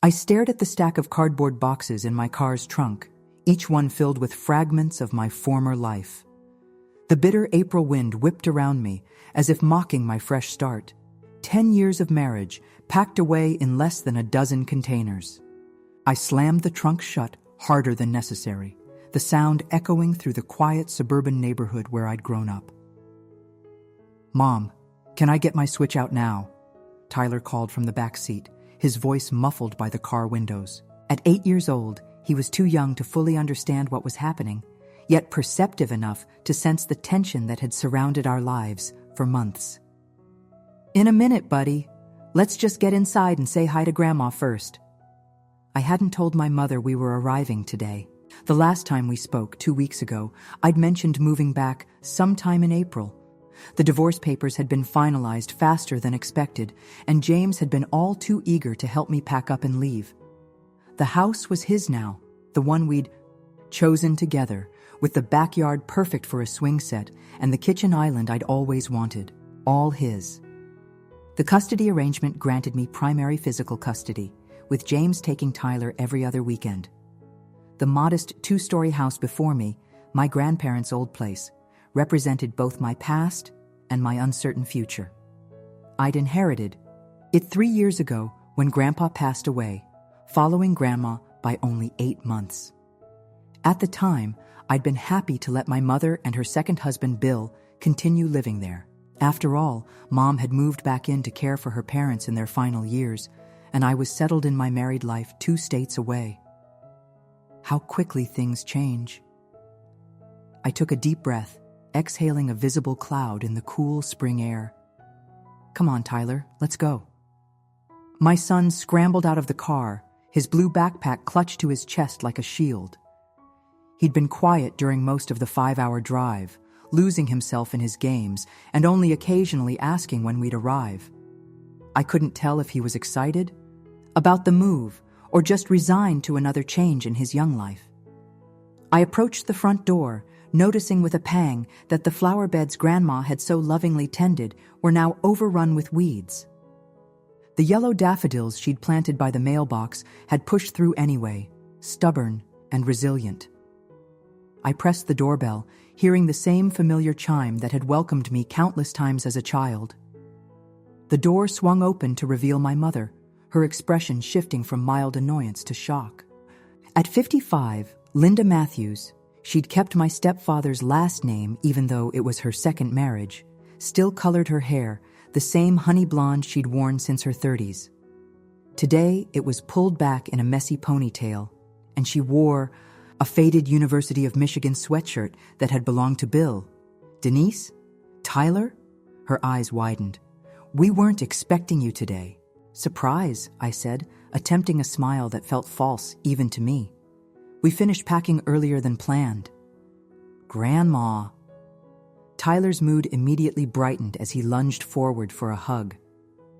I stared at the stack of cardboard boxes in my car's trunk, each one filled with fragments of my former life. The bitter April wind whipped around me, as if mocking my fresh start. 10 years of marriage, packed away in less than a dozen containers. I slammed the trunk shut harder than necessary, the sound echoing through the quiet suburban neighborhood where I'd grown up. "Mom, can I get my Switch out now?" Tyler called from the back seat, his voice muffled by the car windows. At 8 years old, he was too young to fully understand what was happening, yet perceptive enough to sense the tension that had surrounded our lives for months. "In a minute, buddy. Let's just get inside and say hi to Grandma first." I hadn't told my mother we were arriving today. The last time we spoke, 2 weeks ago, I'd mentioned moving back sometime in April. The divorce papers had been finalized faster than expected, and James had been all too eager to help me pack up and leave. The house was his now, the one we'd chosen together, with the backyard perfect for a swing set and the kitchen island I'd always wanted, all his. The custody arrangement granted me primary physical custody, with James taking Tyler every other weekend. The modest 2-story house before me, my grandparents' old place, represented both my past and my uncertain future. I'd inherited it 3 years ago when Grandpa passed away, following Grandma by only 8 months. At the time, I'd been happy to let my mother and her second husband, Bill, continue living there. After all, Mom had moved back in to care for her parents in their final years, and I was settled in my married life 2 states away. How quickly things change. I took a deep breath, exhaling a visible cloud in the cool spring air. "Come on, Tyler, let's go." My son scrambled out of the car, his blue backpack clutched to his chest like a shield. He'd been quiet during most of the 5-hour drive, losing himself in his games and only occasionally asking when we'd arrive. I couldn't tell if he was excited about the move or just resigned to another change in his young life. I approached the front door, noticing with a pang that the flower beds Grandma had so lovingly tended were now overrun with weeds. The yellow daffodils she'd planted by the mailbox had pushed through anyway, stubborn and resilient. I pressed the doorbell, hearing the same familiar chime that had welcomed me countless times as a child. The door swung open to reveal my mother, her expression shifting from mild annoyance to shock. At 55, Linda Matthews, she'd kept my stepfather's last name even though it was her second marriage, still colored her hair, the same honey blonde she'd worn since her 30s. Today, it was pulled back in a messy ponytail, and she wore a faded University of Michigan sweatshirt that had belonged to Bill. "Denise? Tyler?" Her eyes widened. "We weren't expecting you today." "Surprise," I said, attempting a smile that felt false even to me. "We finished packing earlier than planned." "Grandma." Tyler's mood immediately brightened as he lunged forward for a hug.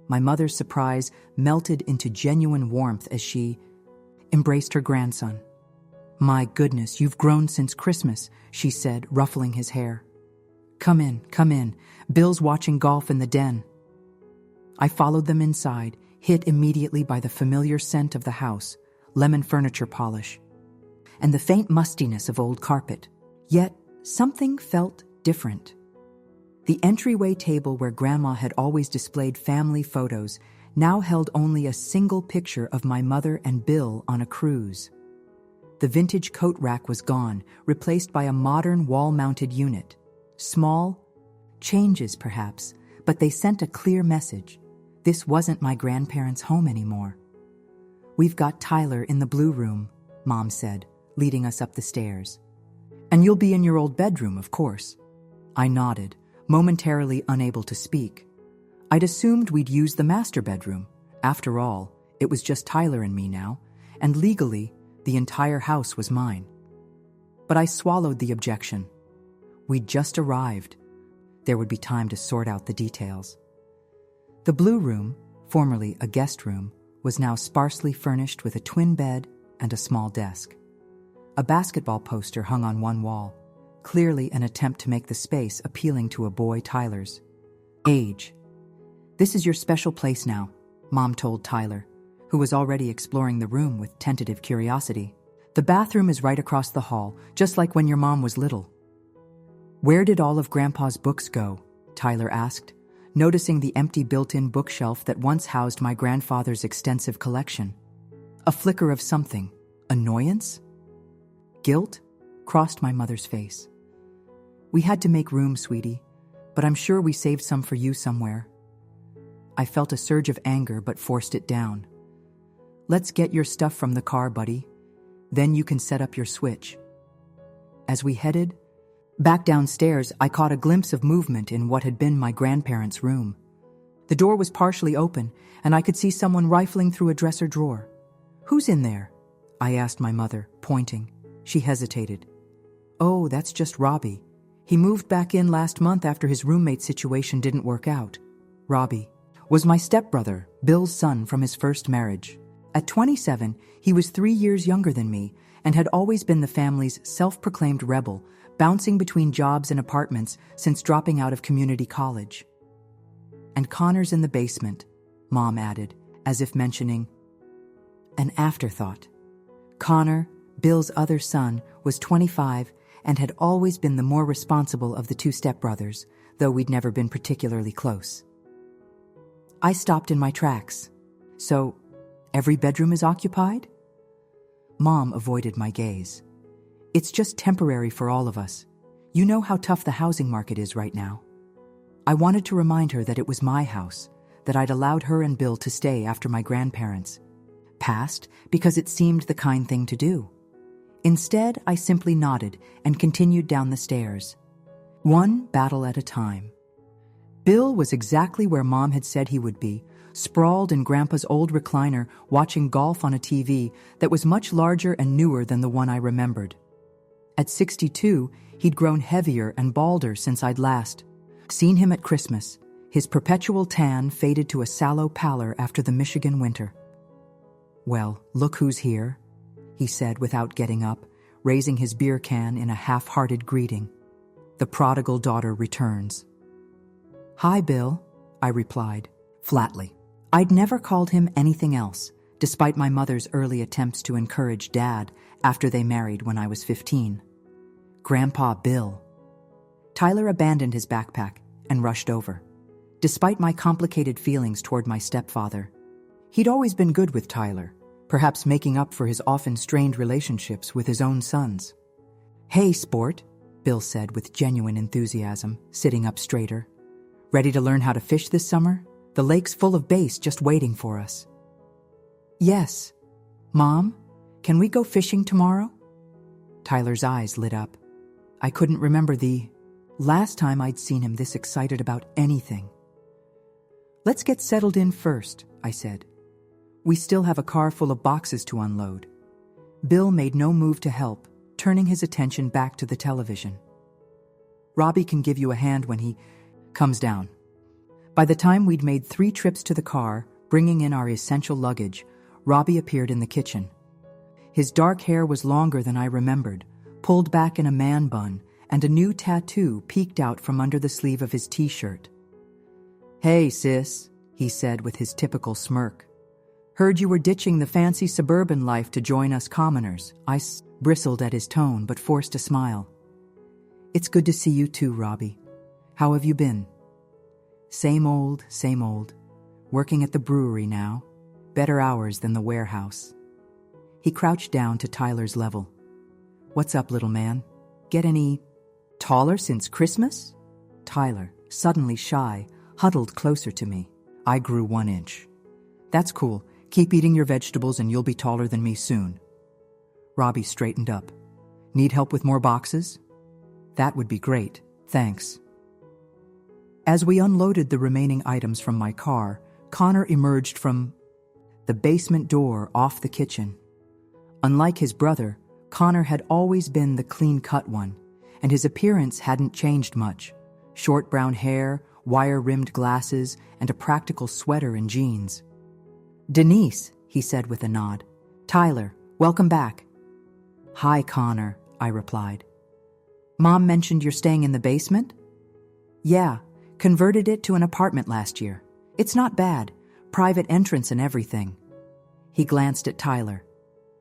My mother's surprise melted into genuine warmth as she embraced her grandson. "My goodness, you've grown since Christmas," she said, ruffling his hair. Come in. Bill's watching golf in the den." I followed them inside, hit immediately by the familiar scent of the house, lemon furniture polish, and the faint mustiness of old carpet. Yet, something felt different. The entryway table where Grandma had always displayed family photos now held only a single picture of my mother and Bill on a cruise. The vintage coat rack was gone, replaced by a modern wall-mounted unit. Small changes, perhaps, but they sent a clear message. This wasn't my grandparents' home anymore. "We've got Tyler in the blue room," Mom said, leading us up the stairs. "And you'll be in your old bedroom, of course." I nodded, momentarily unable to speak. I'd assumed we'd use the master bedroom. After all, it was just Tyler and me now, and legally, the entire house was mine. But I swallowed the objection. We'd just arrived. There would be time to sort out the details. The blue room, formerly a guest room, was now sparsely furnished with a twin bed and a small desk. A basketball poster hung on one wall, clearly an attempt to make the space appealing to a boy Tyler's age. "This is your special place now," Mom told Tyler, who was already exploring the room with tentative curiosity. "The bathroom is right across the hall, just like when your mom was little." "Where did all of Grandpa's books go?" Tyler asked, noticing the empty built-in bookshelf that once housed my grandfather's extensive collection. A flicker of something. Annoyance? Guilt? Crossed my mother's face. "We had to make room, sweetie, but I'm sure we saved some for you somewhere." I felt a surge of anger but forced it down. "Let's get your stuff from the car, buddy. Then you can set up your switch." As we headed back downstairs, I caught a glimpse of movement in what had been my grandparents' room. The door was partially open, and I could see someone rifling through a dresser drawer. "Who's in there?" I asked my mother, pointing. She hesitated. "Oh, that's just Robbie. He moved back in last month after his roommate situation didn't work out." Robbie was my stepbrother, Bill's son from his first marriage. At 27, he was 3 years younger than me and had always been the family's self-proclaimed rebel, bouncing between jobs and apartments since dropping out of community college. "And Connor's in the basement," Mom added, as if mentioning an afterthought. Connor, Bill's other son, was 25 and had always been the more responsible of the two stepbrothers, though we'd never been particularly close. I stopped in my tracks. "So, every bedroom is occupied?" Mom avoided my gaze. "It's just temporary for all of us. You know how tough the housing market is right now." I wanted to remind her that it was my house, that I'd allowed her and Bill to stay after my grandparents passed because it seemed the kind thing to do. Instead, I simply nodded and continued down the stairs, one battle at a time. Bill was exactly where Mom had said he would be, sprawled in Grandpa's old recliner watching golf on a TV that was much larger and newer than the one I remembered. At 62, he'd grown heavier and balder since I'd last seen him at Christmas. His perpetual tan faded to a sallow pallor after the Michigan winter. "Well, look who's here," he said without getting up, raising his beer can in a half-hearted greeting. "The prodigal daughter returns." "Hi, Bill," I replied, flatly. I'd never called him anything else, despite my mother's early attempts to encourage Dad after they married when I was 15. "Grandpa Bill." Tyler abandoned his backpack and rushed over. Despite my complicated feelings toward my stepfather, he'd always been good with Tyler, perhaps making up for his often strained relationships with his own sons. "Hey, sport," Bill said with genuine enthusiasm, sitting up straighter. "Ready to learn how to fish this summer? The lake's full of bass just waiting for us." "Yes. Mom, can we go fishing tomorrow?" Tyler's eyes lit up. I couldn't remember the last time I'd seen him this excited about anything. "Let's get settled in first," I said. "We still have a car full of boxes to unload." Bill made no move to help, turning his attention back to the television. "Robbie can give you a hand when he comes down." By the time we'd made 3 trips to the car, bringing in our essential luggage, Robbie appeared in the kitchen. His dark hair was longer than I remembered, pulled back in a man bun, and a new tattoo peeked out from under the sleeve of his t-shirt. "Hey, sis," he said with his typical smirk. "Heard you were ditching the fancy suburban life to join us commoners." I bristled at his tone but forced a smile. "It's good to see you too, Robbie. How have you been?" Same old, same old. Working at the brewery now. Better hours than the warehouse." He crouched down to Tyler's level. "What's up, little man? Get any taller since Christmas?" Tyler, suddenly shy, huddled closer to me. I grew 1 inch. "That's cool. Keep eating your vegetables and you'll be taller than me soon." Robbie straightened up. "Need help with more boxes?" "That would be great, thanks." As we unloaded the remaining items from my car, Connor emerged from the basement door off the kitchen. Unlike his brother, Connor had always been the clean-cut one, and his appearance hadn't changed much. Short brown hair, wire-rimmed glasses, and a practical sweater and jeans. "Denise," he said with a nod. "Tyler, welcome back." "Hi, Connor," I replied. "Mom mentioned you're staying in the basement?" "Yeah, converted it to an apartment last year. It's not bad, private entrance and everything." He glanced at Tyler.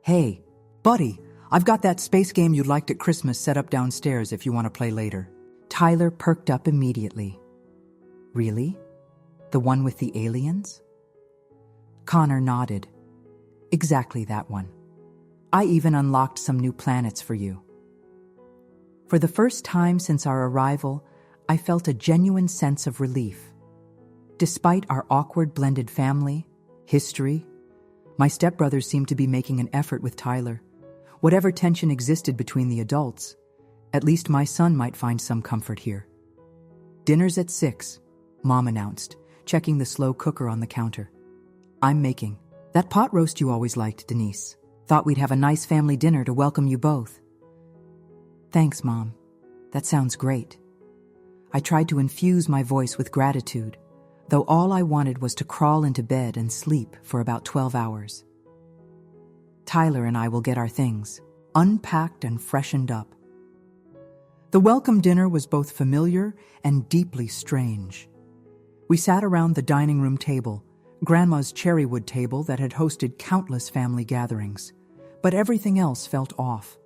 Hey, buddy, I've got that space game you liked at Christmas set up downstairs if you want to play later. Tyler perked up immediately. Really? The one with the aliens? Connor nodded. Exactly that one. I even unlocked some new planets for you. For the first time since our arrival, I felt a genuine sense of relief. Despite our awkward blended family, history, my stepbrothers seemed to be making an effort with Tyler. Whatever tension existed between the adults, at least my son might find some comfort here. Dinner's at 6, Mom announced, checking the slow cooker on the counter. I'm making that pot roast you always liked, Denise. Thought we'd have a nice family dinner to welcome you both. Thanks, Mom. That sounds great. I tried to infuse my voice with gratitude, though all I wanted was to crawl into bed and sleep for about 12 hours. Tyler and I will get our things, unpacked and freshened up. The welcome dinner was both familiar and deeply strange. We sat around the dining room table, Grandma's cherrywood table that had hosted countless family gatherings, but everything else felt off.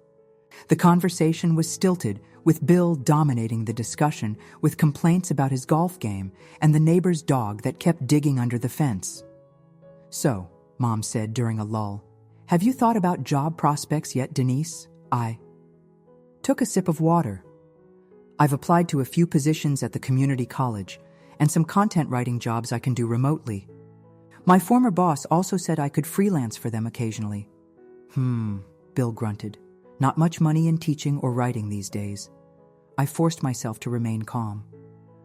The conversation was stilted, with Bill dominating the discussion with complaints about his golf game and the neighbor's dog that kept digging under the fence. So, Mom said during a lull, have you thought about job prospects yet, Denise? I took a sip of water. I've applied to a few positions at the community college and some content writing jobs I can do remotely. My former boss also said I could freelance for them occasionally. Bill grunted. Not much money in teaching or writing these days. I forced myself to remain calm.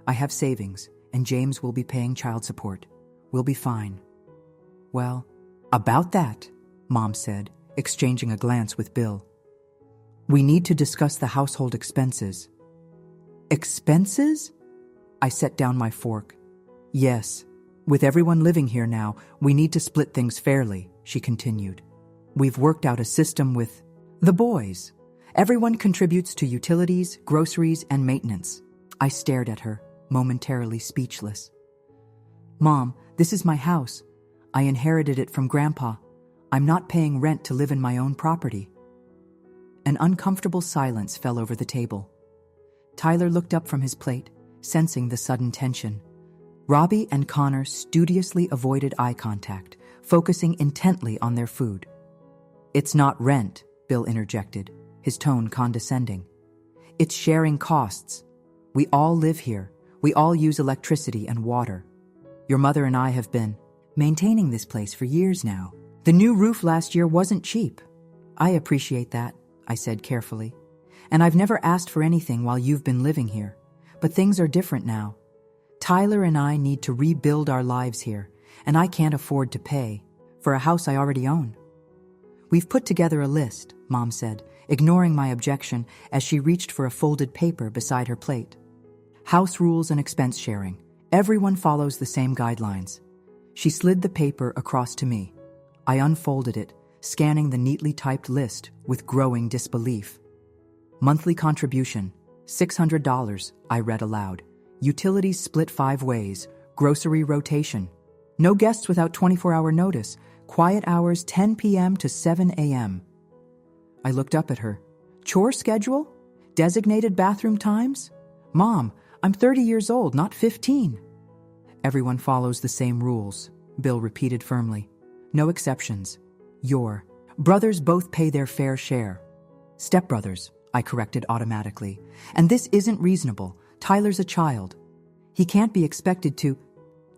I have savings, and James will be paying child support. We'll be fine. Well, about that, Mom said, exchanging a glance with Bill. We need to discuss the household expenses. Expenses? I set down my fork. Yes, with everyone living here now, we need to split things fairly, she continued. We've worked out a system with the boys. Everyone contributes to utilities, groceries, and maintenance. I stared at her, momentarily speechless. Mom, this is my house. I inherited it from Grandpa. I'm not paying rent to live in my own property. An uncomfortable silence fell over the table. Tyler looked up from his plate, sensing the sudden tension. Robbie and Connor studiously avoided eye contact, focusing intently on their food. It's not rent, Bill interjected, his tone condescending. It's sharing costs. We all live here. We all use electricity and water. Your mother and I have been maintaining this place for years now. The new roof last year wasn't cheap. I appreciate that, I said carefully. And I've never asked for anything while you've been living here. But things are different now. Tyler and I need to rebuild our lives here, and I can't afford to pay for a house I already own. We've put together a list, Mom said, ignoring my objection as she reached for a folded paper beside her plate. House rules and expense sharing. Everyone follows the same guidelines. She slid the paper across to me. I unfolded it, scanning the neatly typed list with growing disbelief. Monthly contribution, $600, I read aloud. Utilities split 5 ways. Grocery rotation. No guests without 24-hour notice. Quiet hours 10 p.m. to 7 a.m. I looked up at her. Chore schedule? Designated bathroom times? Mom, I'm 30 years old, not 15. Everyone follows the same rules, Bill repeated firmly. No exceptions. Your brothers both pay their fair share. Stepbrothers, I corrected automatically. And this isn't reasonable. Tyler's a child. He can't be expected to.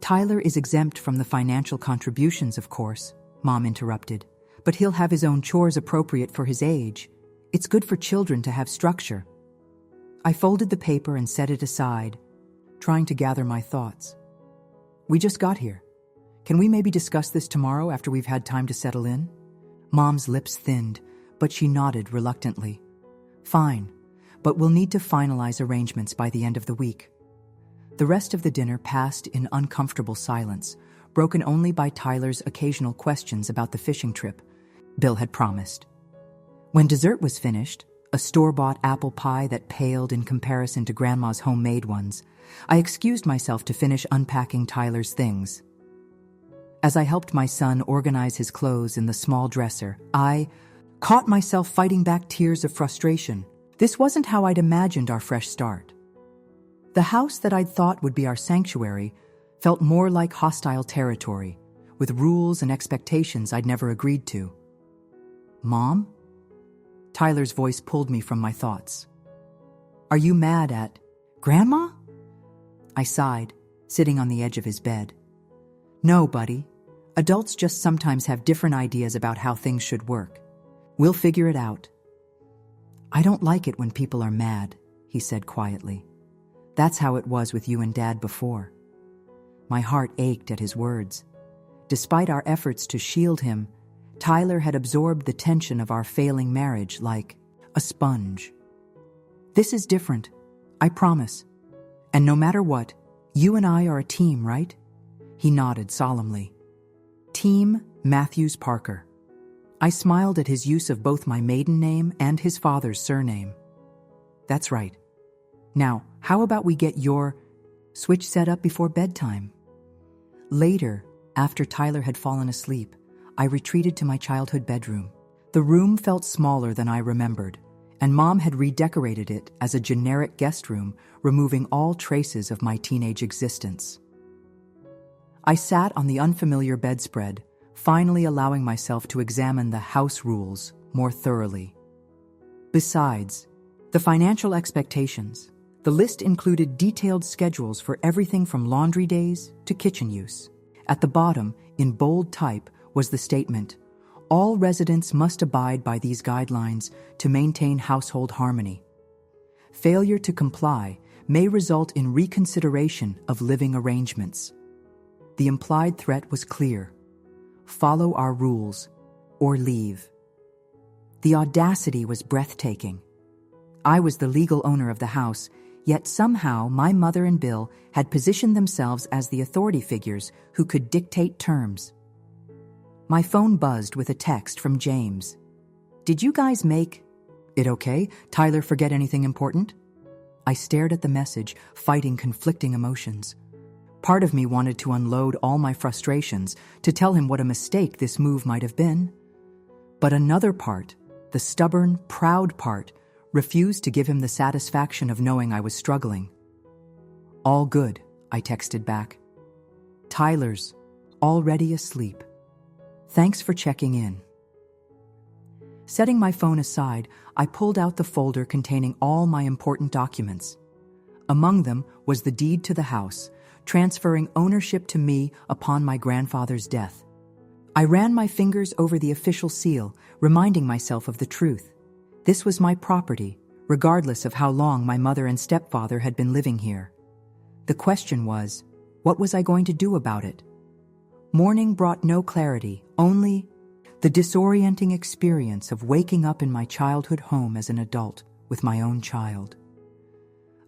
Tyler is exempt from the financial contributions, of course, Mom interrupted. But he'll have his own chores appropriate for his age. It's good for children to have structure. I folded the paper and set it aside, trying to gather my thoughts. We just got here. Can we maybe discuss this tomorrow after we've had time to settle in? Mom's lips thinned, but she nodded reluctantly. Fine, but we'll need to finalize arrangements by the end of the week. The rest of the dinner passed in uncomfortable silence, broken only by Tyler's occasional questions about the fishing trip Bill had promised. When dessert was finished, a store-bought apple pie that paled in comparison to Grandma's homemade ones, I excused myself to finish unpacking Tyler's things. As I helped my son organize his clothes in the small dresser, I caught myself fighting back tears of frustration. This wasn't how I'd imagined our fresh start. The house that I'd thought would be our sanctuary felt more like hostile territory, with rules and expectations I'd never agreed to. "Mom?" Tyler's voice pulled me from my thoughts. "Are you mad at Grandma?" I sighed, sitting on the edge of his bed. "No, buddy. Adults just sometimes have different ideas about how things should work. We'll figure it out." "I don't like it when people are mad," he said quietly. "That's how it was with you and Dad before." My heart ached at his words. Despite our efforts to shield him, Tyler had absorbed the tension of our failing marriage like a sponge. "This is different, I promise. And no matter what, you and I are a team, right?" He nodded solemnly. "Team Matthews Parker." I smiled at his use of both my maiden name and his father's surname. "That's right. Now, how about we get your switch set up before bedtime?" Later, after Tyler had fallen asleep, I retreated to my childhood bedroom. The room felt smaller than I remembered, and Mom had redecorated it as a generic guest room, removing all traces of my teenage existence. I sat on the unfamiliar bedspread, finally allowing myself to examine the house rules more thoroughly. Besides the financial expectations, the list included detailed schedules for everything from laundry days to kitchen use. At the bottom, in bold type, was the statement, "All residents must abide by these guidelines to maintain household harmony. Failure to comply may result in reconsideration of living arrangements." The implied threat was clear: follow our rules or leave. The audacity was breathtaking. I was the legal owner of the house, yet somehow my mother and Bill had positioned themselves as the authority figures who could dictate terms. My phone buzzed with a text from James. "Did you guys make it okay? Tyler forget anything important?" I stared at the message, fighting conflicting emotions. Part of me wanted to unload all my frustrations, to tell him what a mistake this move might have been. But another part, the stubborn, proud part, refused to give him the satisfaction of knowing I was struggling. "All good," I texted back. "Tyler's already asleep. Thanks for checking in." Setting my phone aside, I pulled out the folder containing all my important documents. Among them was the deed to the house, transferring ownership to me upon my grandfather's death. I ran my fingers over the official seal, reminding myself of the truth. This was my property, regardless of how long my mother and stepfather had been living here. The question was, what was I going to do about it? Morning brought no clarity, only the disorienting experience of waking up in my childhood home as an adult with my own child.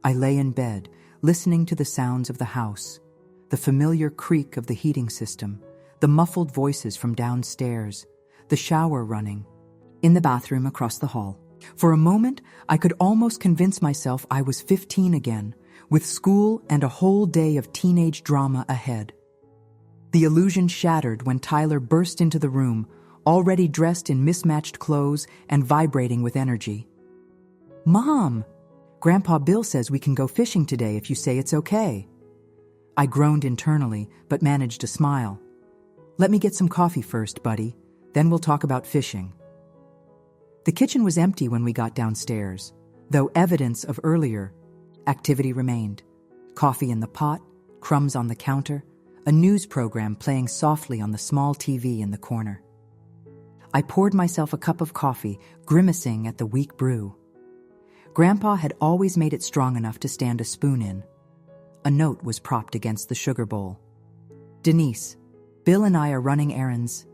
I lay in bed, listening to the sounds of the house, the familiar creak of the heating system, the muffled voices from downstairs, the shower running, in the bathroom across the hall. For a moment, I could almost convince myself I was 15 again, with school and a whole day of teenage drama ahead. The illusion shattered when Tyler burst into the room, already dressed in mismatched clothes and vibrating with energy. "Mom! Grandpa Bill says we can go fishing today if you say it's okay." I groaned internally, but managed to smile. "Let me get some coffee first, buddy. Then we'll talk about fishing." The kitchen was empty when we got downstairs, though evidence of earlier activity remained. Coffee in the pot, crumbs on the counter, a news program playing softly on the small TV in the corner. I poured myself a cup of coffee, grimacing at the weak brew. Grandpa had always made it strong enough to stand a spoon in. A note was propped against the sugar bowl. "Denise, Bill and I are running errands.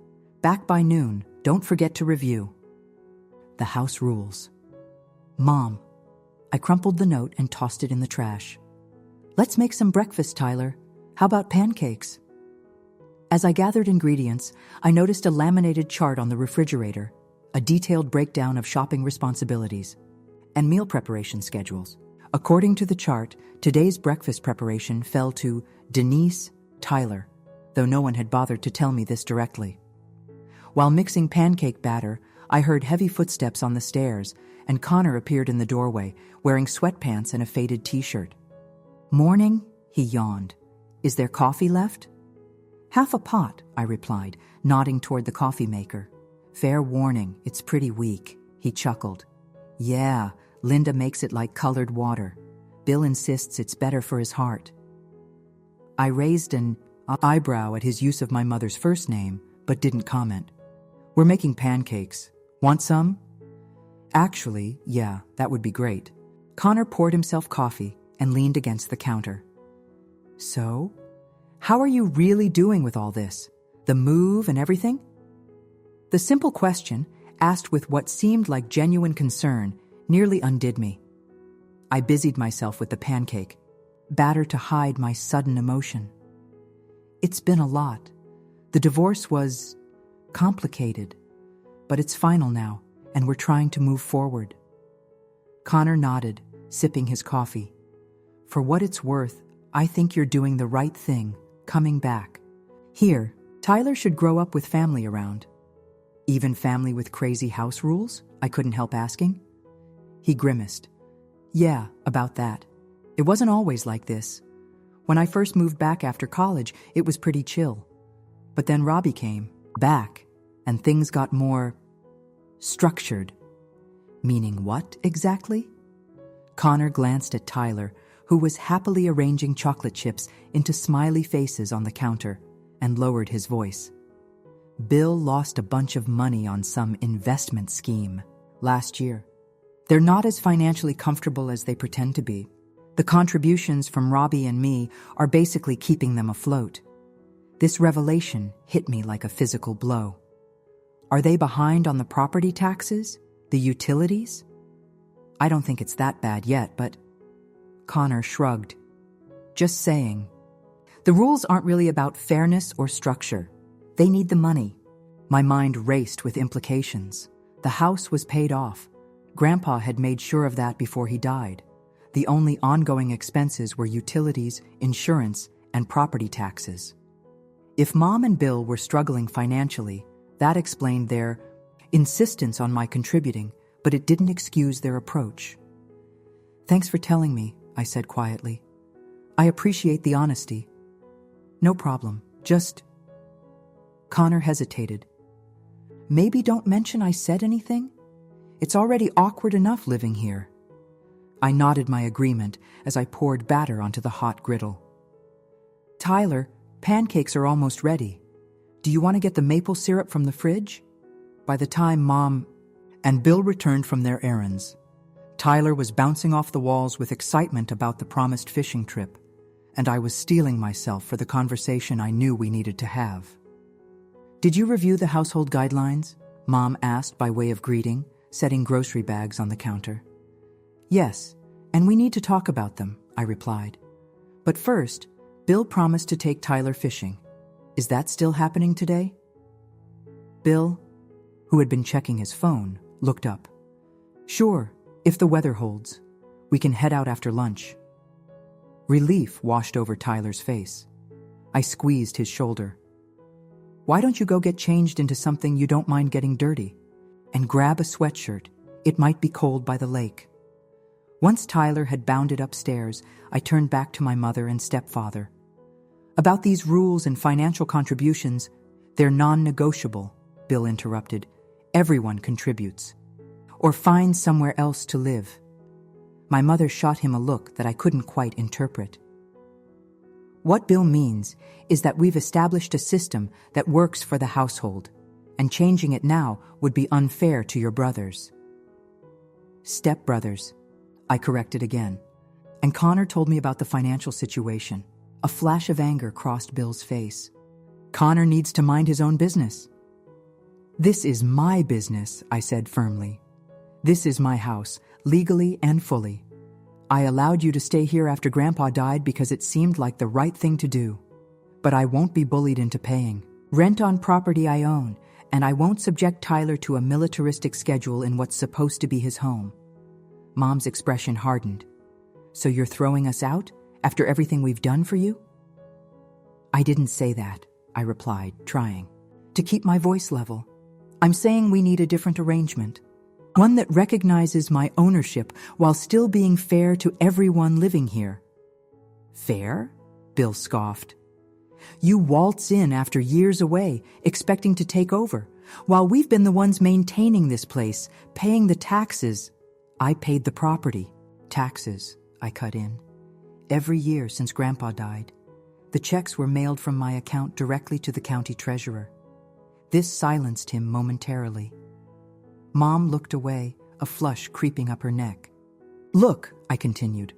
Back by noon. Don't forget to review." The house rules. "Mom." I crumpled the note and tossed it in the trash. "Let's make some breakfast, Tyler. How about pancakes?" As I gathered ingredients, I noticed a laminated chart on the refrigerator, a detailed breakdown of shopping responsibilities, and meal preparation schedules. According to the chart, today's breakfast preparation fell to Denise Tyler, the though no one had bothered to tell me this directly. While mixing pancake batter, I heard heavy footsteps on the stairs, and Connor appeared in the doorway, wearing sweatpants and a faded t-shirt. "Morning," he yawned. "Is there coffee left?" "Half a pot," I replied, nodding toward the coffee maker. "Fair warning, it's pretty weak," he chuckled. "Yeah, Linda makes it like colored water. Bill insists it's better for his heart." I raised an eyebrow at his use of my mother's first name, but didn't comment. "We're making pancakes. Want some?" "Actually, yeah, that would be great." Connor poured himself coffee and leaned against the counter. "So, how are you really doing with all this? The move and everything?" The simple question, asked with what seemed like genuine concern, nearly undid me. I busied myself with the pancake, batter to hide my sudden emotion. "It's been a lot. The divorce was complicated, but it's final now, and we're trying to move forward." Connor nodded, sipping his coffee. "For what it's worth, I think you're doing the right thing, coming back. Here, Tyler should grow up with family around." "Even family with crazy house rules?" I couldn't help asking. He grimaced. "Yeah, about that. It wasn't always like this. When I first moved back after college, it was pretty chill. But then Robbie came back, and things got more structured." "Meaning what, exactly?" Connor glanced at Tyler, who was happily arranging chocolate chips into smiley faces on the counter, and lowered his voice. "Bill lost a bunch of money on some investment scheme last year. They're not as financially comfortable as they pretend to be. The contributions from Robbie and me are basically keeping them afloat. This revelation hit me like a physical blow. Are they behind on the property taxes? The utilities? I don't think it's that bad yet, but..." Connor shrugged. "Just saying. The rules aren't really about fairness or structure. They need the money." My mind raced with implications. The house was paid off. Grandpa had made sure of that before he died. The only ongoing expenses were utilities, insurance, and property taxes. If Mom and Bill were struggling financially, that explained their insistence on my contributing, but it didn't excuse their approach. "Thanks for telling me," I said quietly. "I appreciate the honesty." "No problem. Just..." Connor hesitated. "Maybe don't mention I said anything? It's already awkward enough living here." I nodded my agreement as I poured batter onto the hot griddle. "Tyler, pancakes are almost ready. Do you want to get the maple syrup from the fridge?" By the time Mom and Bill returned from their errands, Tyler was bouncing off the walls with excitement about the promised fishing trip, and I was steeling myself for the conversation I knew we needed to have. "Did you review the household guidelines?" Mom asked by way of greeting, setting grocery bags on the counter. "Yes, and we need to talk about them," I replied. "But first, Bill promised to take Tyler fishing. Is that still happening today?" Bill, who had been checking his phone, looked up. "Sure, if the weather holds. We can head out after lunch." Relief washed over Tyler's face. I squeezed his shoulder. "Why don't you go get changed into something you don't mind getting dirty? And grab a sweatshirt. It might be cold by the lake." Once Tyler had bounded upstairs, I turned back to my mother and stepfather. "About these rules and financial contributions, they're non-negotiable," Bill interrupted. "Everyone contributes. Or find somewhere else to live." My mother shot him a look that I couldn't quite interpret. "What Bill means is that we've established a system that works for the household, and changing it now would be unfair to your brothers." "Step-brothers," I corrected again, and Connor told me about the financial situation. A flash of anger crossed Bill's face. "Connor needs to mind his own business." "This is my business," I said firmly. "This is my house, legally and fully. I allowed you to stay here after Grandpa died because it seemed like the right thing to do. But I won't be bullied into paying rent on property I own, and I won't subject Tyler to a militaristic schedule in what's supposed to be his home." Mom's expression hardened. "So you're throwing us out after everything we've done for you?" "I didn't say that," I replied, trying to keep my voice level. I'm saying we need a different arrangement. One that recognizes my ownership while still being fair to everyone living here. Fair? Bill scoffed. You waltz in after years away, expecting to take over, while we've been the ones maintaining this place, paying the taxes. I paid the property. Taxes, I cut in. Every year since Grandpa died. The checks were mailed from my account directly to the county treasurer. This silenced him momentarily. Mom looked away, a flush creeping up her neck. Look, I continued,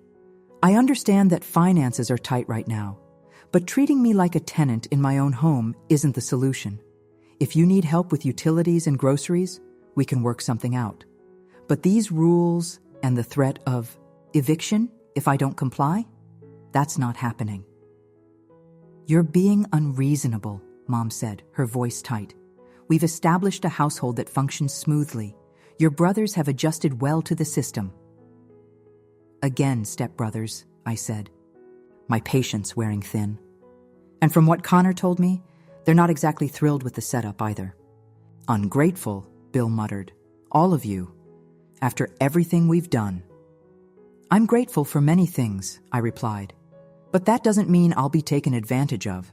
I understand that finances are tight right now, but treating me like a tenant in my own home isn't the solution. If you need help with utilities and groceries, we can work something out. But these rules and the threat of eviction if I don't comply, that's not happening. You're being unreasonable, Mom said, her voice tight. We've established a household that functions smoothly. Your brothers have adjusted well to the system. Again, stepbrothers, I said, my patience wearing thin. And from what Connor told me, they're not exactly thrilled with the setup either. Ungrateful, Bill muttered. All of you. After everything we've done. I'm grateful for many things, I replied. But that doesn't mean I'll be taken advantage of.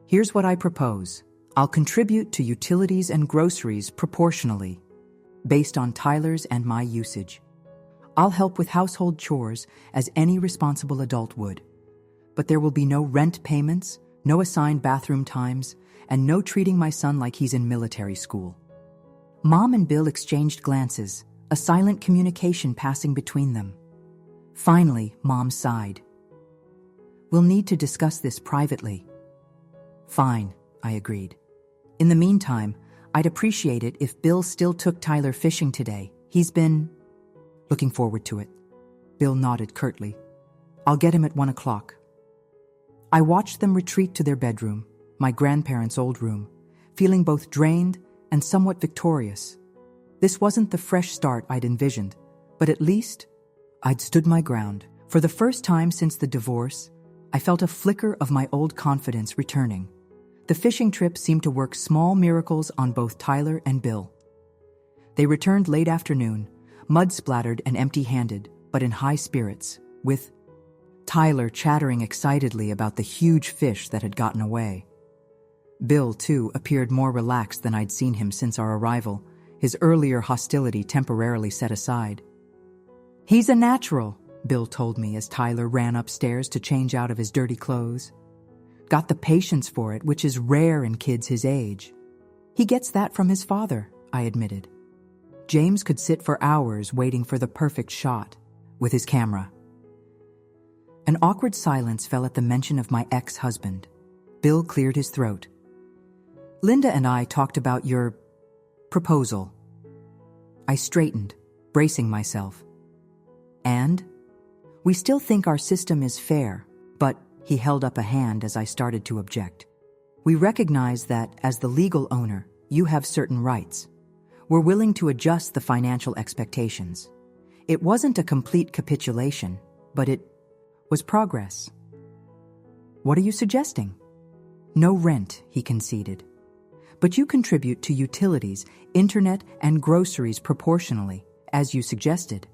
Here's what I propose. I'll contribute to utilities and groceries proportionally, based on Tyler's and my usage. I'll help with household chores as any responsible adult would. But there will be no rent payments, no assigned bathroom times, and no treating my son like he's in military school. Mom and Bill exchanged glances, a silent communication passing between them. Finally, Mom sighed. We'll need to discuss this privately. Fine, I agreed. In the meantime, I'd appreciate it if Bill still took Tyler fishing today. He's been looking forward to it. Bill nodded curtly. I'll get him at 1 o'clock. I watched them retreat to their bedroom, my grandparents' old room, feeling both drained and somewhat victorious. This wasn't the fresh start I'd envisioned, but at least I'd stood my ground. For the first time since the divorce, I felt a flicker of my old confidence returning. The fishing trip seemed to work small miracles on both Tyler and Bill. They returned late afternoon, mud-splattered and empty-handed, but in high spirits, with Tyler chattering excitedly about the huge fish that had gotten away. Bill, too, appeared more relaxed than I'd seen him since our arrival, his earlier hostility temporarily set aside. He's a natural, Bill told me as Tyler ran upstairs to change out of his dirty clothes. Got the patience for it, which is rare in kids his age. He gets that from his father, I admitted. James could sit for hours waiting for the perfect shot with his camera. An awkward silence fell at the mention of my ex-husband. Bill cleared his throat. Linda and I talked about your proposal. I straightened, bracing myself. And? We still think our system is fair, but he held up a hand as I started to object. We recognize that, as the legal owner, you have certain rights. We're willing to adjust the financial expectations. It wasn't a complete capitulation, but it was progress. What are you suggesting? No rent, he conceded. But you contribute to utilities, internet, and groceries proportionally, as you suggested.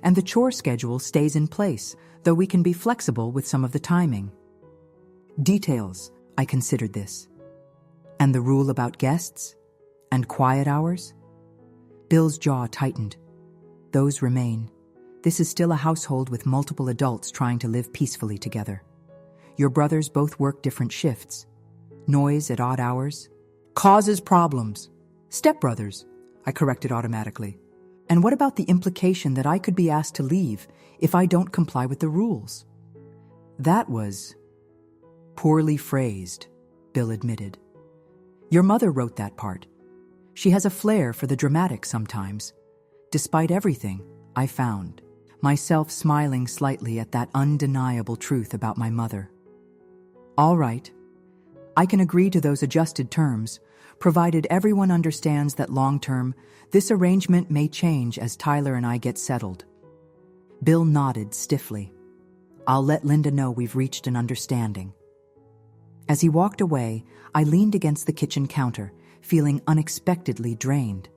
And the chore schedule stays in place, though we can be flexible with some of the timing. Details, I considered this. And the rule about guests? And quiet hours? Bill's jaw tightened. Those remain. This is still a household with multiple adults trying to live peacefully together. Your brothers both work different shifts. Noise at odd hours causes problems. Stepbrothers, I corrected automatically. And what about the implication that I could be asked to leave if I don't comply with the rules? That was poorly phrased, Bill admitted. Your mother wrote that part. She has a flair for the dramatic sometimes. Despite everything, I found myself smiling slightly at that undeniable truth about my mother. All right, I can agree to those adjusted terms, provided everyone understands that long-term, this arrangement may change as Tyler and I get settled. Bill nodded stiffly. I'll let Linda know we've reached an understanding. As he walked away, I leaned against the kitchen counter, feeling unexpectedly drained.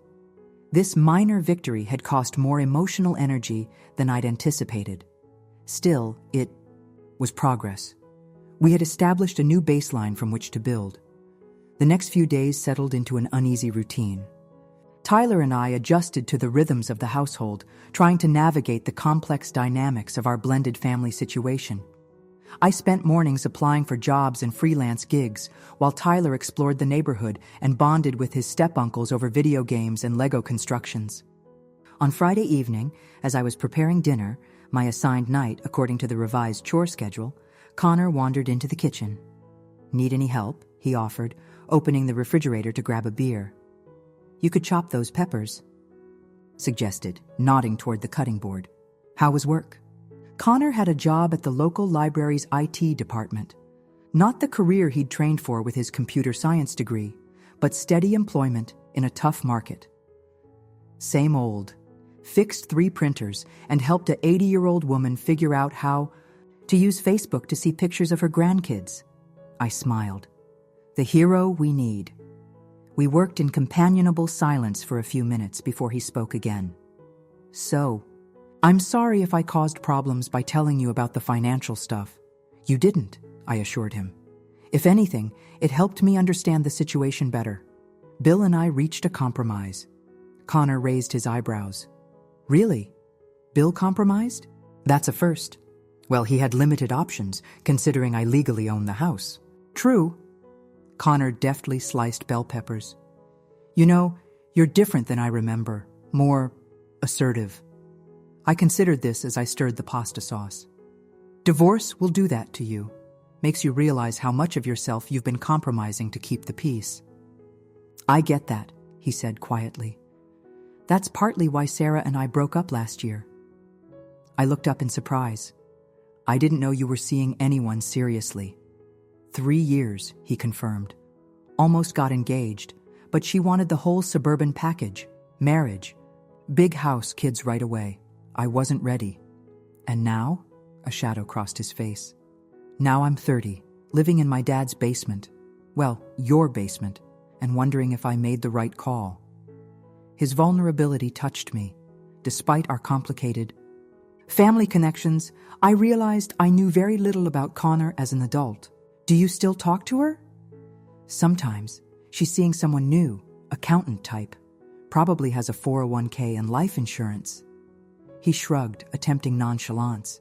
This minor victory had cost more emotional energy than I'd anticipated. Still, it was progress. We had established a new baseline from which to build. The next few days settled into an uneasy routine. Tyler and I adjusted to the rhythms of the household, trying to navigate the complex dynamics of our blended family situation. I spent mornings applying for jobs and freelance gigs, while Tyler explored the neighborhood and bonded with his step-uncles over video games and Lego constructions. On Friday evening, as I was preparing dinner, my assigned night according to the revised chore schedule, Connor wandered into the kitchen. "Need any help?" he offered, opening the refrigerator to grab a beer. "You could chop those peppers," suggested, nodding toward the cutting board. How was work? Connor had a job at the local library's IT department. Not the career he'd trained for with his computer science degree, but steady employment in a tough market. Same old. Fixed 3 printers and helped a 80-year-old woman figure out how to use Facebook to see pictures of her grandkids. I smiled. The hero we need. We worked in companionable silence for a few minutes before he spoke again. "So, I'm sorry if I caused problems by telling you about the financial stuff." "You didn't," I assured him. "If anything, it helped me understand the situation better. Bill and I reached a compromise." Connor raised his eyebrows. "Really? Bill compromised? That's a first." "Well, he had limited options, considering I legally own the house." "True." Connor deftly sliced bell peppers. "You know, you're different than I remember. More assertive." I considered this as I stirred the pasta sauce. "Divorce will do that to you. Makes you realize how much of yourself you've been compromising to keep the peace." "I get that," he said quietly. "That's partly why Sarah and I broke up last year." I looked up in surprise. "I didn't know you were seeing anyone seriously." 3 years, he confirmed. Almost got engaged, but she wanted the whole suburban package. Marriage. Big house, kids right away. I wasn't ready. "And now?" A shadow crossed his face. "Now I'm 30, living in my dad's basement. Well, your basement, and wondering if I made the right call." His vulnerability touched me. Despite our complicated family connections, I realized I knew very little about Connor as an adult. "Do you still talk to her?" "Sometimes. She's seeing someone new, accountant type. Probably has a 401k and life insurance." He shrugged, attempting nonchalance.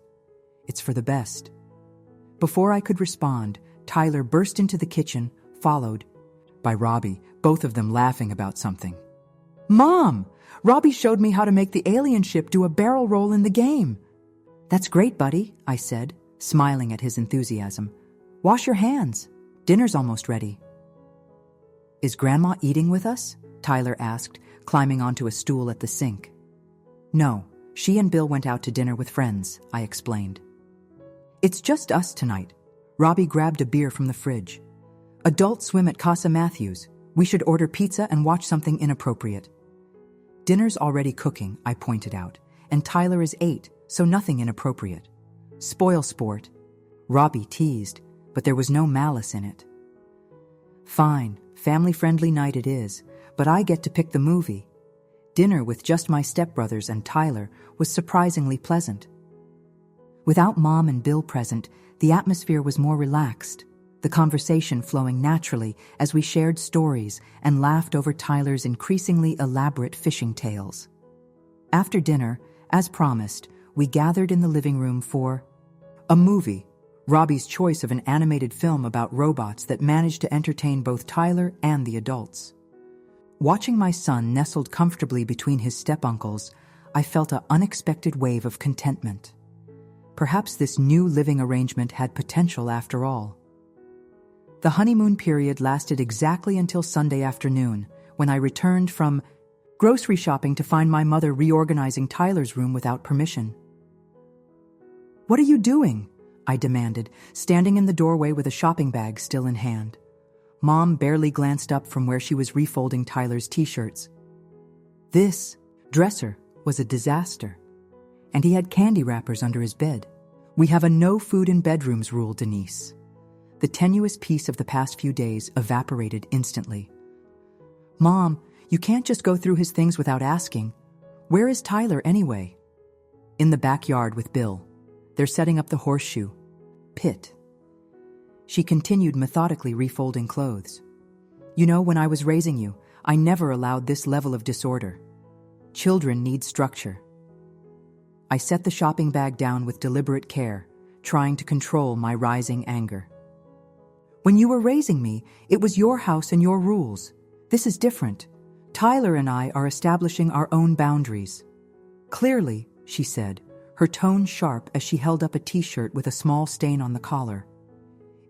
"It's for the best." Before I could respond, Tyler burst into the kitchen, followed by Robbie, both of them laughing about something. "Mom! Robbie showed me how to make the alien ship do a barrel roll in the game." "That's great, buddy," I said, smiling at his enthusiasm. "Wash your hands. Dinner's almost ready." "Is Grandma eating with us?" Tyler asked, climbing onto a stool at the sink. "No, she and Bill went out to dinner with friends," I explained. "It's just us tonight." Robbie grabbed a beer from the fridge. "Adult swim at Casa Matthews. We should order pizza and watch something inappropriate." "Dinner's already cooking," I pointed out, "and Tyler is 8, so nothing inappropriate." "Spoil sport." Robbie teased, but there was no malice in it. "Fine, family-friendly night it is, but I get to pick the movie." Dinner with just my stepbrothers and Tyler was surprisingly pleasant. Without Mom and Bill present, the atmosphere was more relaxed, the conversation flowing naturally as we shared stories and laughed over Tyler's increasingly elaborate fishing tales. After dinner, as promised, we gathered in the living room for a movie, Robbie's choice of an animated film about robots that managed to entertain both Tyler and the adults. Watching my son nestled comfortably between his step-uncles, I felt an unexpected wave of contentment. Perhaps this new living arrangement had potential after all. The honeymoon period lasted exactly until Sunday afternoon, when I returned from grocery shopping to find my mother reorganizing Tyler's room without permission. "What are you doing?" I demanded, standing in the doorway with a shopping bag still in hand. Mom barely glanced up from where she was refolding Tyler's t-shirts. This dresser was a disaster, and he had candy wrappers under his bed. "We have a no food in bedrooms rule, Denise." The tenuous peace of the past few days evaporated instantly. "Mom, you can't just go through his things without asking. Where is Tyler anyway?" "In the backyard with Bill. They're setting up the horseshoe pit." She continued methodically refolding clothes. "You know, when I was raising you, I never allowed this level of disorder. Children need structure." I set the shopping bag down with deliberate care, trying to control my rising anger. "When you were raising me, it was your house and your rules. This is different. Tyler and I are establishing our own boundaries." "Clearly," she said, her tone sharp as she held up a t-shirt with a small stain on the collar.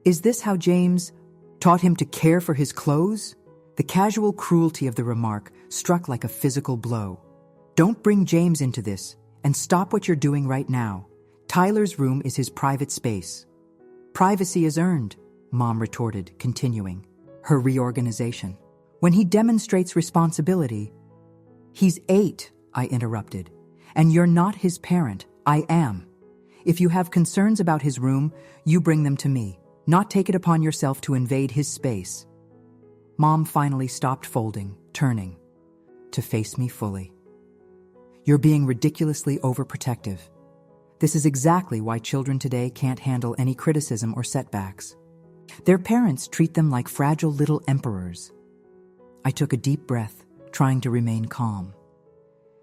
"Is this how James taught him to care for his clothes?" The casual cruelty of the remark struck like a physical blow. "Don't bring James into this, and stop what you're doing right now. Tyler's room is his private space." "Privacy is earned," Mom retorted, continuing her reorganization. "When he demonstrates responsibility—" "He's 8, I interrupted. "And you're not his parent, I am. If you have concerns about his room, you bring them to me, not take it upon yourself to invade his space." Mom finally stopped folding, turning to face me fully. "You're being ridiculously overprotective. This is exactly why children today can't handle any criticism or setbacks. Their parents treat them like fragile little emperors." I took a deep breath, trying to remain calm.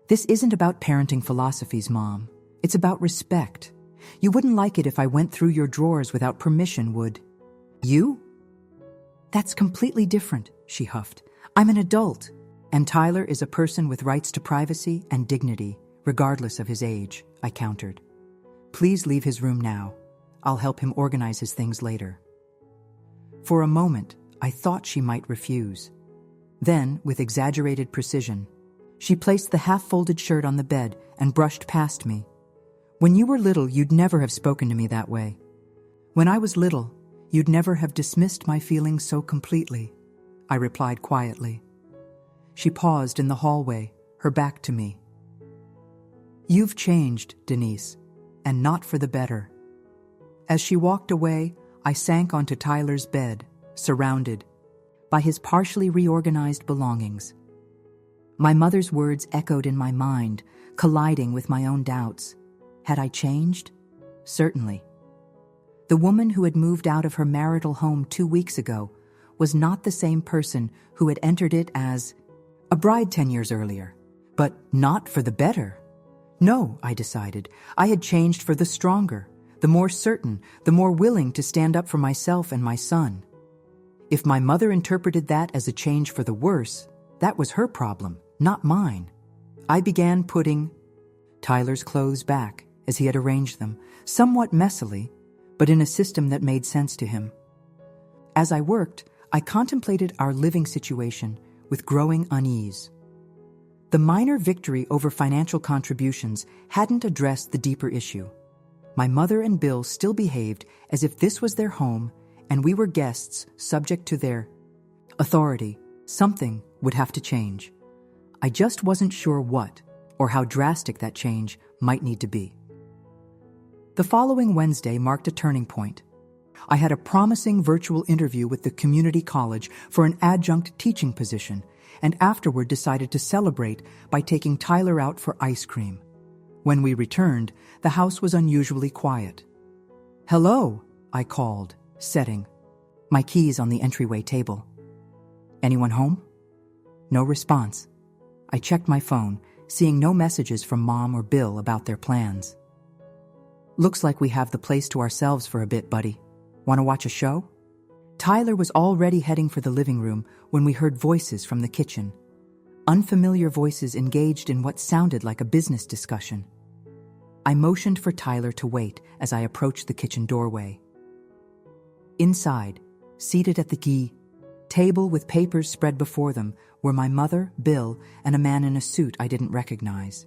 "This isn't about parenting philosophies, Mom. It's about respect. You wouldn't like it if I went through your drawers without permission, would you?" "That's completely different," she huffed. "I'm an adult, and Tyler is a person with rights to privacy and dignity, regardless of his age," I countered. "Please leave his room now. I'll help him organize his things later." For a moment, I thought she might refuse. Then, with exaggerated precision, she placed the half-folded shirt on the bed and brushed past me. "When you were little, you'd never have spoken to me that way. When I was little, you'd never have dismissed my feelings so completely," I replied quietly. She paused in the hallway, her back to me. "You've changed, Denise, and not for the better." As she walked away, I sank onto Tyler's bed, surrounded by his partially reorganized belongings. My mother's words echoed in my mind, colliding with my own doubts. Had I changed? Certainly. The woman who had moved out of her marital home 2 weeks ago was not the same person who had entered it as a bride 10 years earlier, but not for the better. No, I decided, I had changed for the stronger, the more certain, the more willing to stand up for myself and my son. If my mother interpreted that as a change for the worse, that was her problem, not mine. I began putting Tyler's clothes back as he had arranged them, somewhat messily, but in a system that made sense to him. As I worked, I contemplated our living situation with growing unease. The minor victory over financial contributions hadn't addressed the deeper issue. My mother and Bill still behaved as if this was their home and we were guests subject to their authority. Something would have to change. I just wasn't sure what or how drastic that change might need to be. The following Wednesday marked a turning point. I had a promising virtual interview with the community college for an adjunct teaching position, and afterward decided to celebrate by taking Tyler out for ice cream. When we returned, the house was unusually quiet. "Hello," I called, setting my keys on the entryway table. "Anyone home?" No response. I checked my phone, seeing no messages from Mom or Bill about their plans. "Looks like we have the place to ourselves for a bit, buddy. Want to watch a show?" Tyler was already heading for the living room when we heard voices from the kitchen. Unfamiliar voices engaged in what sounded like a business discussion. I motioned for Tyler to wait as I approached the kitchen doorway. Inside, seated at the table with papers spread before them, were my mother, Bill, and a man in a suit I didn't recognize.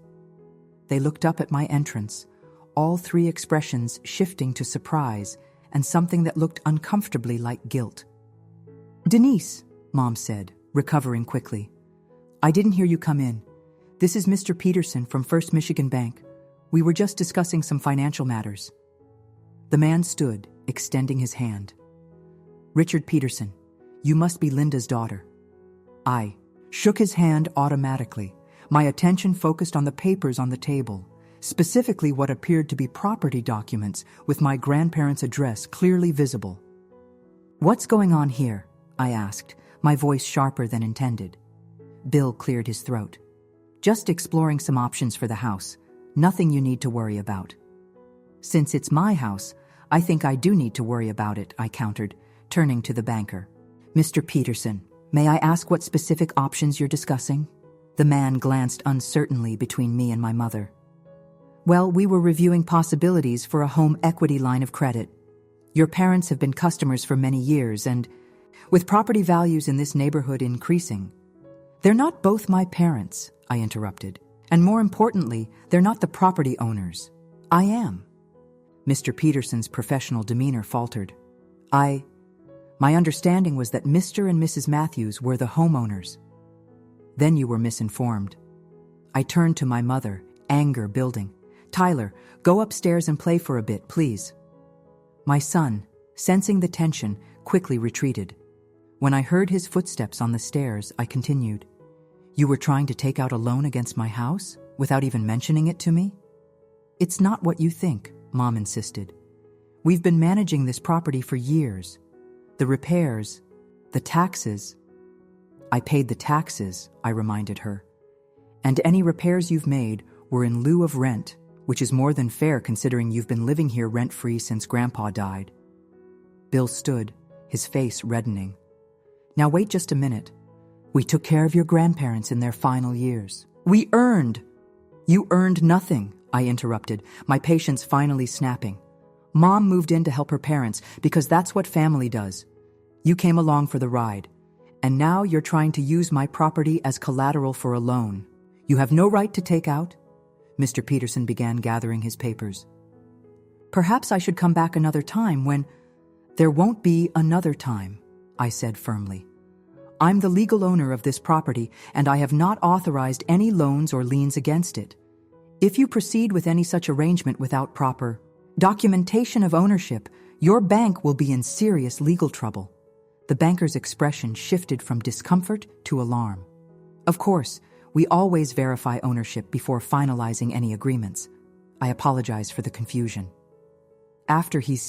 They looked up at my entrance, all three expressions shifting to surprise and something that looked uncomfortably like guilt. "Denise," Mom said, recovering quickly. "I didn't hear you come in. This is Mr. Peterson from First Michigan Bank. We were just discussing some financial matters." The man stood, extending his hand. Richard Peterson, you must be Linda's daughter. I shook his hand automatically, my attention focused on the papers on the table, specifically what appeared to be property documents with my grandparents' address clearly visible. What's going on here? I asked, my voice sharper than intended. Bill cleared his throat. Just exploring some options for the house. Nothing you need to worry about. Since it's my house, I think I do need to worry about it, I countered, turning to the banker. Mr. Peterson, may I ask what specific options you're discussing? The man glanced uncertainly between me and my mother. Well, we were reviewing possibilities for a home equity line of credit. Your parents have been customers for many years, and with property values in this neighborhood increasing, they're not both my parents, I interrupted. And more importantly, they're not the property owners. I am. Mr. Peterson's professional demeanor faltered. My understanding was that Mr. and Mrs. Matthews were the homeowners. Then you were misinformed. I turned to my mother, anger building. Tyler, go upstairs and play for a bit, please. My son, sensing the tension, quickly retreated. When I heard his footsteps on the stairs, I continued. You were trying to take out a loan against my house without even mentioning it to me? It's not what you think, Mom insisted. We've been managing this property for years. The repairs, the taxes. I paid the taxes, I reminded her. And any repairs you've made were in lieu of rent, which is more than fair considering you've been living here rent-free since Grandpa died. Bill stood, his face reddening. Now wait just a minute. We took care of your grandparents in their final years. You earned nothing, I interrupted, my patience finally snapping. Mom moved in to help her parents because that's what family does. You came along for the ride, and now you're trying to use my property as collateral for a loan. You have no right to take out. Mr. Peterson began gathering his papers. Perhaps I should come back another time when... There won't be another time, I said firmly. I'm the legal owner of this property, and I have not authorized any loans or liens against it. If you proceed with any such arrangement without proper documentation of ownership, your bank will be in serious legal trouble. The banker's expression shifted from discomfort to alarm. Of course, we always verify ownership before finalizing any agreements. I apologize for the confusion. After he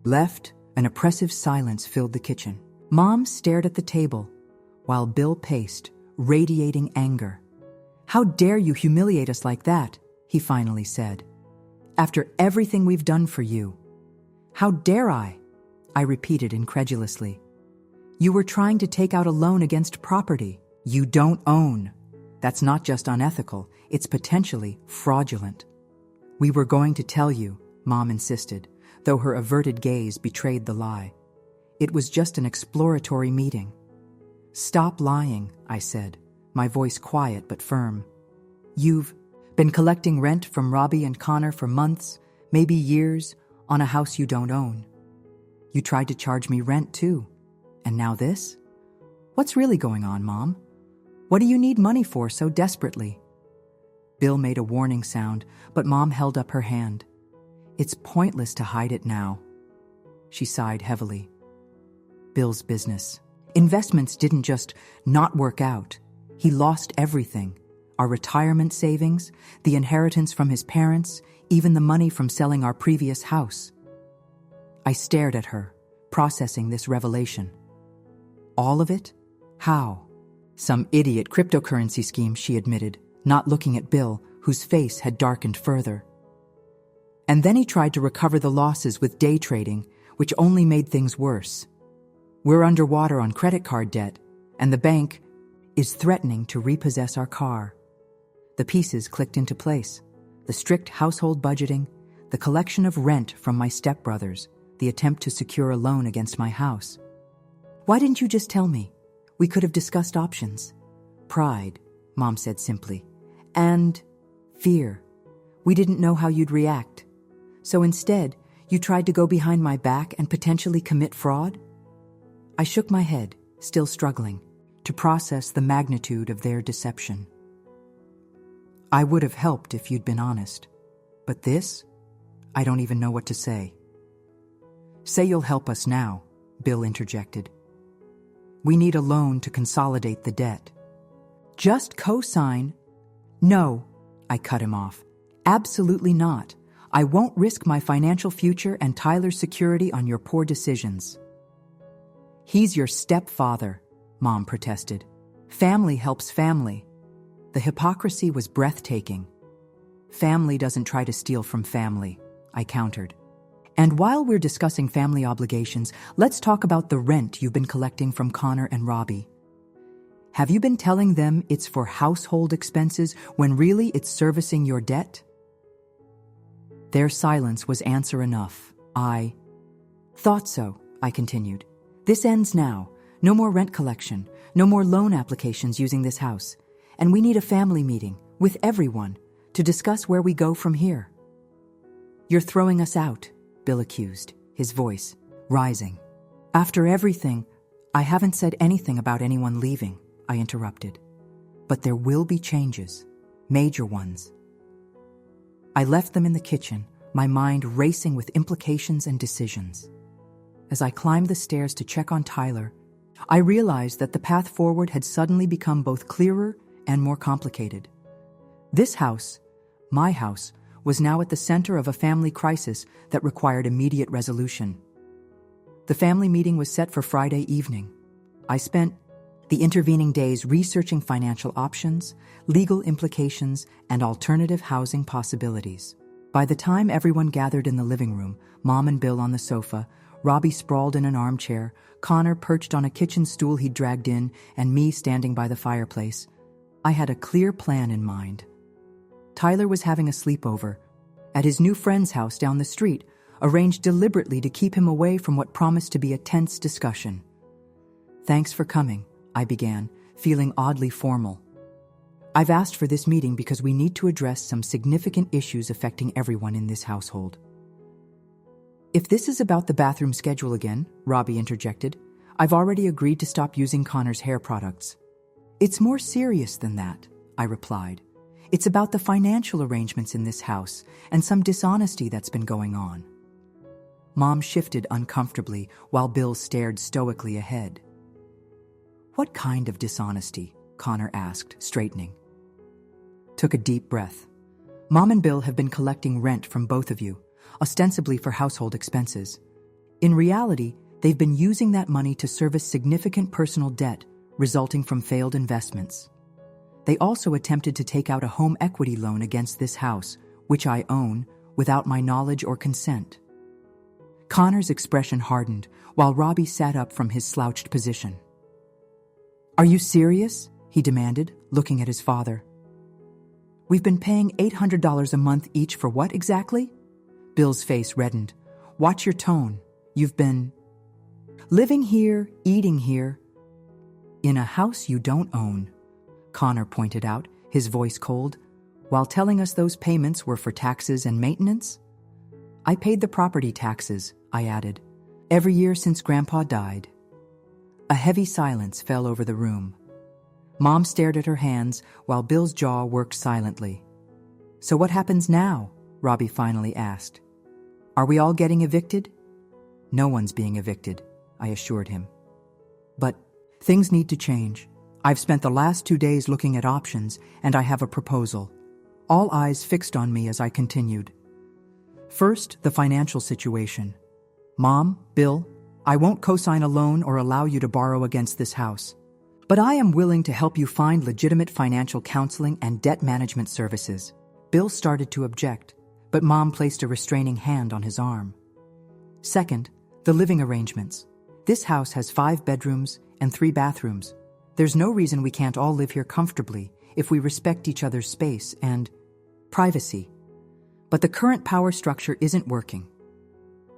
left, an oppressive silence filled the kitchen. Mom stared at the table, while Bill paced, radiating anger. How dare you humiliate us like that, he finally said. After everything we've done for you. How dare I repeated incredulously. You were trying to take out a loan against property you don't own. That's not just unethical, it's potentially fraudulent. We were going to tell you, Mom insisted, though her averted gaze betrayed the lie. It was just an exploratory meeting. Stop lying, I said, my voice quiet but firm. You've been collecting rent from Robbie and Connor for months, maybe years, on a house you don't own. You tried to charge me rent too. And now this? What's really going on, Mom? What do you need money for so desperately? Bill made a warning sound, but Mom held up her hand. It's pointless to hide it now. She sighed heavily. Bill's business. Investments didn't just not work out. He lost everything. Our retirement savings, the inheritance from his parents, even the money from selling our previous house. I stared at her, processing this revelation. All of it? How? Some idiot cryptocurrency scheme, she admitted, not looking at Bill, whose face had darkened further. And then he tried to recover the losses with day trading, which only made things worse. We're underwater on credit card debt, and the bank is threatening to repossess our car. The pieces clicked into place. The strict household budgeting, the collection of rent from my stepbrothers, the attempt to secure a loan against my house. Why didn't you just tell me? We could have discussed options. Pride, Mom said simply. And fear. We didn't know how you'd react. So instead, you tried to go behind my back and potentially commit fraud? I shook my head, still struggling, to process the magnitude of their deception. I would have helped if you'd been honest. But this? I don't even know what to say. Say you'll help us now, Bill interjected. We need a loan to consolidate the debt. Just co-sign. No, I cut him off. Absolutely not. I won't risk my financial future and Tyler's security on your poor decisions. He's your stepfather, Mom protested. Family helps family. The hypocrisy was breathtaking. Family doesn't try to steal from family, I countered. And while we're discussing family obligations, let's talk about the rent you've been collecting from Connor and Robbie. Have you been telling them it's for household expenses when really it's servicing your debt? Their silence was answer enough. I thought so, I continued. This ends now. No more rent collection, no more loan applications using this house. And we need a family meeting with everyone to discuss where we go from here. You're throwing us out, Bill accused, his voice rising. After everything, I haven't said anything about anyone leaving, I interrupted. But there will be changes, major ones. I left them in the kitchen, my mind racing with implications and decisions. As I climbed the stairs to check on Tyler, I realized that the path forward had suddenly become both clearer and more complicated. This house, my house, was now at the center of a family crisis that required immediate resolution. The family meeting was set for Friday evening. I spent the intervening days researching financial options, legal implications, and alternative housing possibilities. By the time everyone gathered in the living room, Mom and Bill on the sofa, Robbie sprawled in an armchair, Connor perched on a kitchen stool he'd dragged in, and me standing by the fireplace, I had a clear plan in mind. Tyler was having a sleepover at his new friend's house down the street, arranged deliberately to keep him away from what promised to be a tense discussion. Thanks for coming, I began, feeling oddly formal. I've asked for this meeting because we need to address some significant issues affecting everyone in this household. If this is about the bathroom schedule again, Robbie interjected, I've already agreed to stop using Connor's hair products. It's more serious than that, I replied. It's about the financial arrangements in this house and some dishonesty that's been going on. Mom shifted uncomfortably while Bill stared stoically ahead. What kind of dishonesty? Connor asked, straightening. Took a deep breath. Mom and Bill have been collecting rent from both of you, ostensibly for household expenses. In reality, they've been using that money to service significant personal debt resulting from failed investments. They also attempted to take out a home equity loan against this house, which I own, without my knowledge or consent. Connor's expression hardened, while Robbie sat up from his slouched position. Are you serious? He demanded, looking at his father. We've been paying $800 a month each for what exactly? Bill's face reddened. Watch your tone. You've been living here, eating here, in a house you don't own, Connor pointed out, his voice cold, while telling us those payments were for taxes and maintenance. I paid the property taxes, I added, every year since Grandpa died. A heavy silence fell over the room. Mom stared at her hands while Bill's jaw worked silently. So what happens now? Robbie finally asked. Are we all getting evicted? No one's being evicted, I assured him. But things need to change. I've spent the last 2 days looking at options, and I have a proposal. All eyes fixed on me as I continued. First, the financial situation. Mom, Bill, I won't co-sign a loan or allow you to borrow against this house. But I am willing to help you find legitimate financial counseling and debt management services. Bill started to object, but Mom placed a restraining hand on his arm. Second, the living arrangements. This house has 5 bedrooms and 3 bathrooms. There's no reason we can't all live here comfortably if we respect each other's space and privacy. But the current power structure isn't working.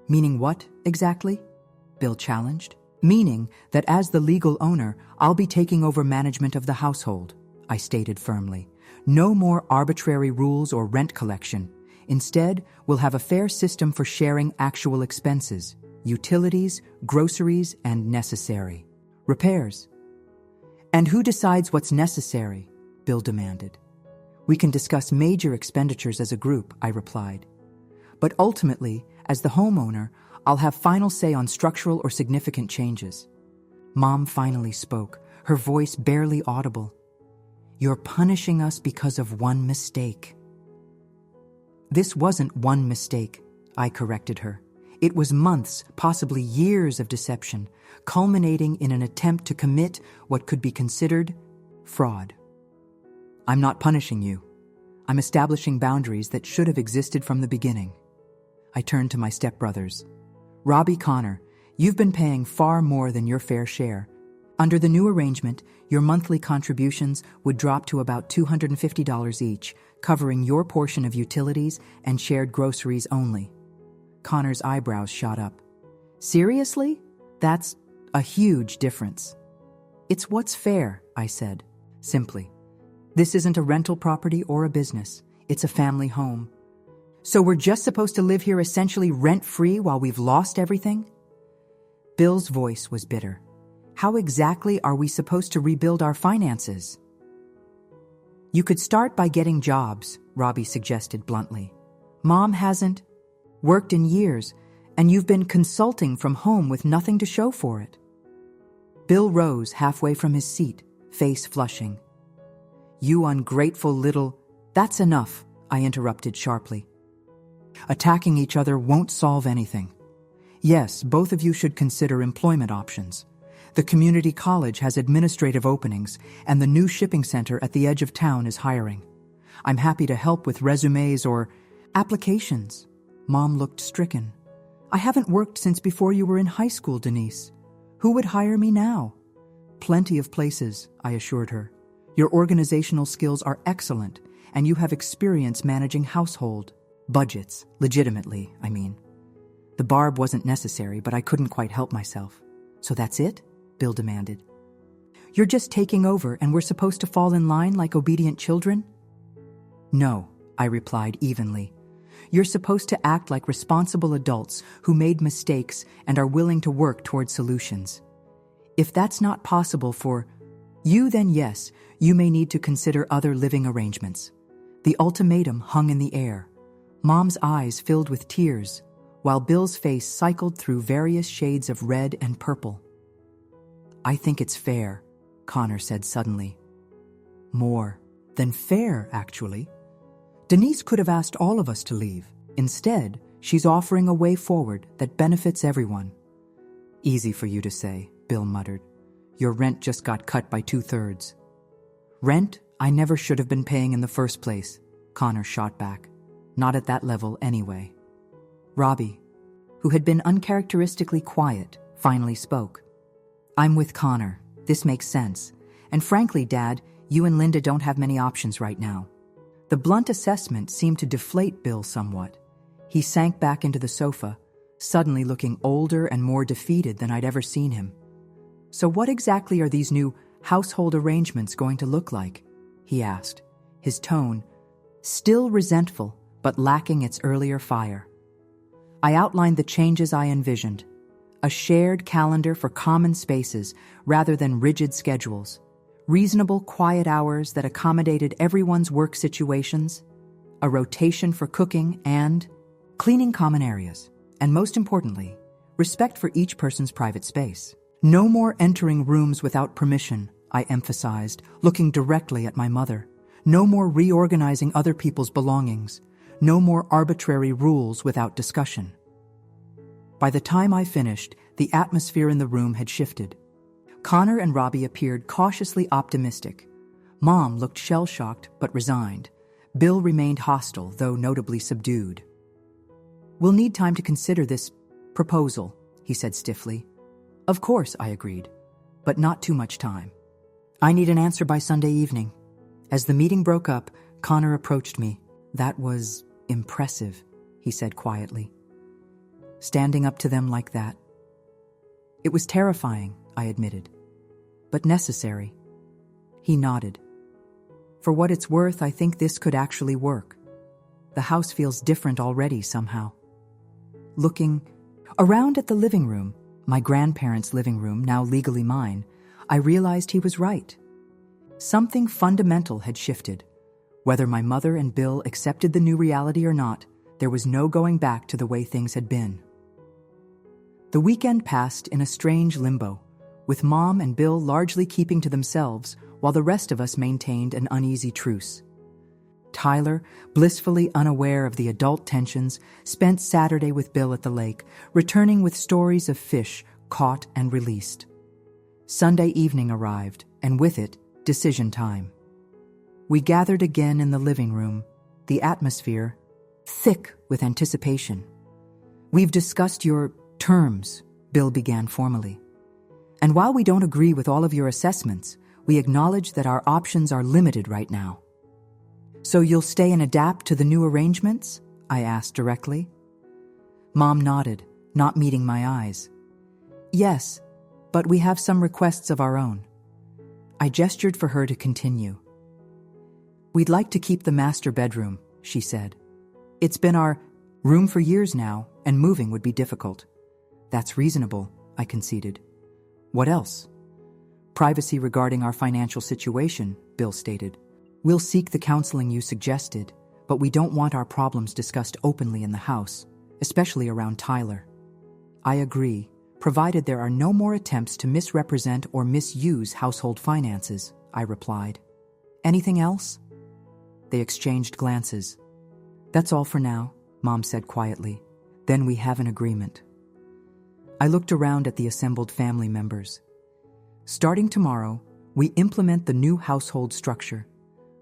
Meaning what, exactly? Bill challenged. Meaning that as the legal owner, I'll be taking over management of the household, I stated firmly. No more arbitrary rules or rent collection. Instead, we'll have a fair system for sharing actual expenses, utilities, groceries, and necessary repairs. And who decides what's necessary? Bill demanded. We can discuss major expenditures as a group, I replied. But ultimately, as the homeowner, I'll have final say on structural or significant changes. Mom finally spoke, her voice barely audible. You're punishing us because of one mistake. This wasn't one mistake, I corrected her. It was months, possibly years of deception, culminating in an attempt to commit what could be considered fraud. I'm not punishing you. I'm establishing boundaries that should have existed from the beginning. I turned to my stepbrothers. Robbie, Connor, you've been paying far more than your fair share. Under the new arrangement, your monthly contributions would drop to about $250 each, covering your portion of utilities and shared groceries only. Connor's eyebrows shot up. Seriously? That's a huge difference. It's what's fair, I said, simply. This isn't a rental property or a business. It's a family home. So we're just supposed to live here essentially rent-free while we've lost everything? Bill's voice was bitter. How exactly are we supposed to rebuild our finances? You could start by getting jobs, Robbie suggested bluntly. Mom hasn't worked in years, and you've been consulting from home with nothing to show for it. Bill rose halfway from his seat, face flushing. You ungrateful little... That's enough, I interrupted sharply. Attacking each other won't solve anything. Yes, both of you should consider employment options. The community college has administrative openings, and the new shipping center at the edge of town is hiring. I'm happy to help with resumes or applications. Mom looked stricken. I haven't worked since before you were in high school, Denise. Who would hire me now? Plenty of places, I assured her. Your organizational skills are excellent, and you have experience managing household budgets, legitimately, I mean. The barb wasn't necessary, but I couldn't quite help myself. So that's it? Bill demanded. You're just taking over and we're supposed to fall in line like obedient children? No, I replied evenly. You're supposed to act like responsible adults who made mistakes and are willing to work toward solutions. If that's not possible for you, then yes, you may need to consider other living arrangements. The ultimatum hung in the air. Mom's eyes filled with tears, while Bill's face cycled through various shades of red and purple. I think it's fair, Connor said suddenly. More than fair, actually. Denise could have asked all of us to leave. Instead, she's offering a way forward that benefits everyone. Easy for you to say, Bill muttered. Your rent just got cut by 2/3. Rent I never should have been paying in the first place, Connor shot back. Not at that level anyway. Robbie, who had been uncharacteristically quiet, finally spoke. I'm with Connor. This makes sense. And frankly, Dad, you and Linda don't have many options right now. The blunt assessment seemed to deflate Bill somewhat. He sank back into the sofa, suddenly looking older and more defeated than I'd ever seen him. So what exactly are these new household arrangements going to look like? He asked, his tone still resentful but lacking its earlier fire. I outlined the changes I envisioned. A shared calendar for common spaces rather than rigid schedules. Reasonable quiet hours that accommodated everyone's work situations. A rotation for cooking and cleaning common areas. And most importantly, respect for each person's private space. No more entering rooms without permission, I emphasized, looking directly at my mother. No more reorganizing other people's belongings. No more arbitrary rules without discussion. By the time I finished, the atmosphere in the room had shifted. Connor and Robbie appeared cautiously optimistic. Mom looked shell-shocked but resigned. Bill remained hostile, though notably subdued. We'll need time to consider this proposal, he said stiffly. Of course, I agreed, but not too much time. I need an answer by Sunday evening. As the meeting broke up, Connor approached me. That was impressive, he said quietly. Standing up to them like that. It was terrifying, I admitted, but necessary. He nodded. For what it's worth, I think this could actually work. The house feels different already somehow. Looking around at the living room, my grandparents' living room, now legally mine, I realized he was right. Something fundamental had shifted. Whether my mother and Bill accepted the new reality or not, there was no going back to the way things had been. The weekend passed in a strange limbo, with Mom and Bill largely keeping to themselves while the rest of us maintained an uneasy truce. Tyler, blissfully unaware of the adult tensions, spent Saturday with Bill at the lake, returning with stories of fish caught and released. Sunday evening arrived, and with it, decision time. We gathered again in the living room, the atmosphere thick with anticipation. "We've discussed your terms," Bill began formally. "And while we don't agree with all of your assessments, we acknowledge that our options are limited right now." "So you'll stay and adapt to the new arrangements?" I asked directly. Mom nodded, not meeting my eyes. "Yes, but we have some requests of our own." I gestured for her to continue. "We'd like to keep the master bedroom," she said. "It's been our room for years now, and moving would be difficult." "That's reasonable," I conceded. "What else?" "Privacy regarding our financial situation," Bill stated. "We'll seek the counseling you suggested, but we don't want our problems discussed openly in the house, especially around Tyler." "I agree, provided there are no more attempts to misrepresent or misuse household finances," I replied. "Anything else?" They exchanged glances. "That's all for now," Mom said quietly. "Then we have an agreement." I looked around at the assembled family members. "Starting tomorrow, we implement the new household structure.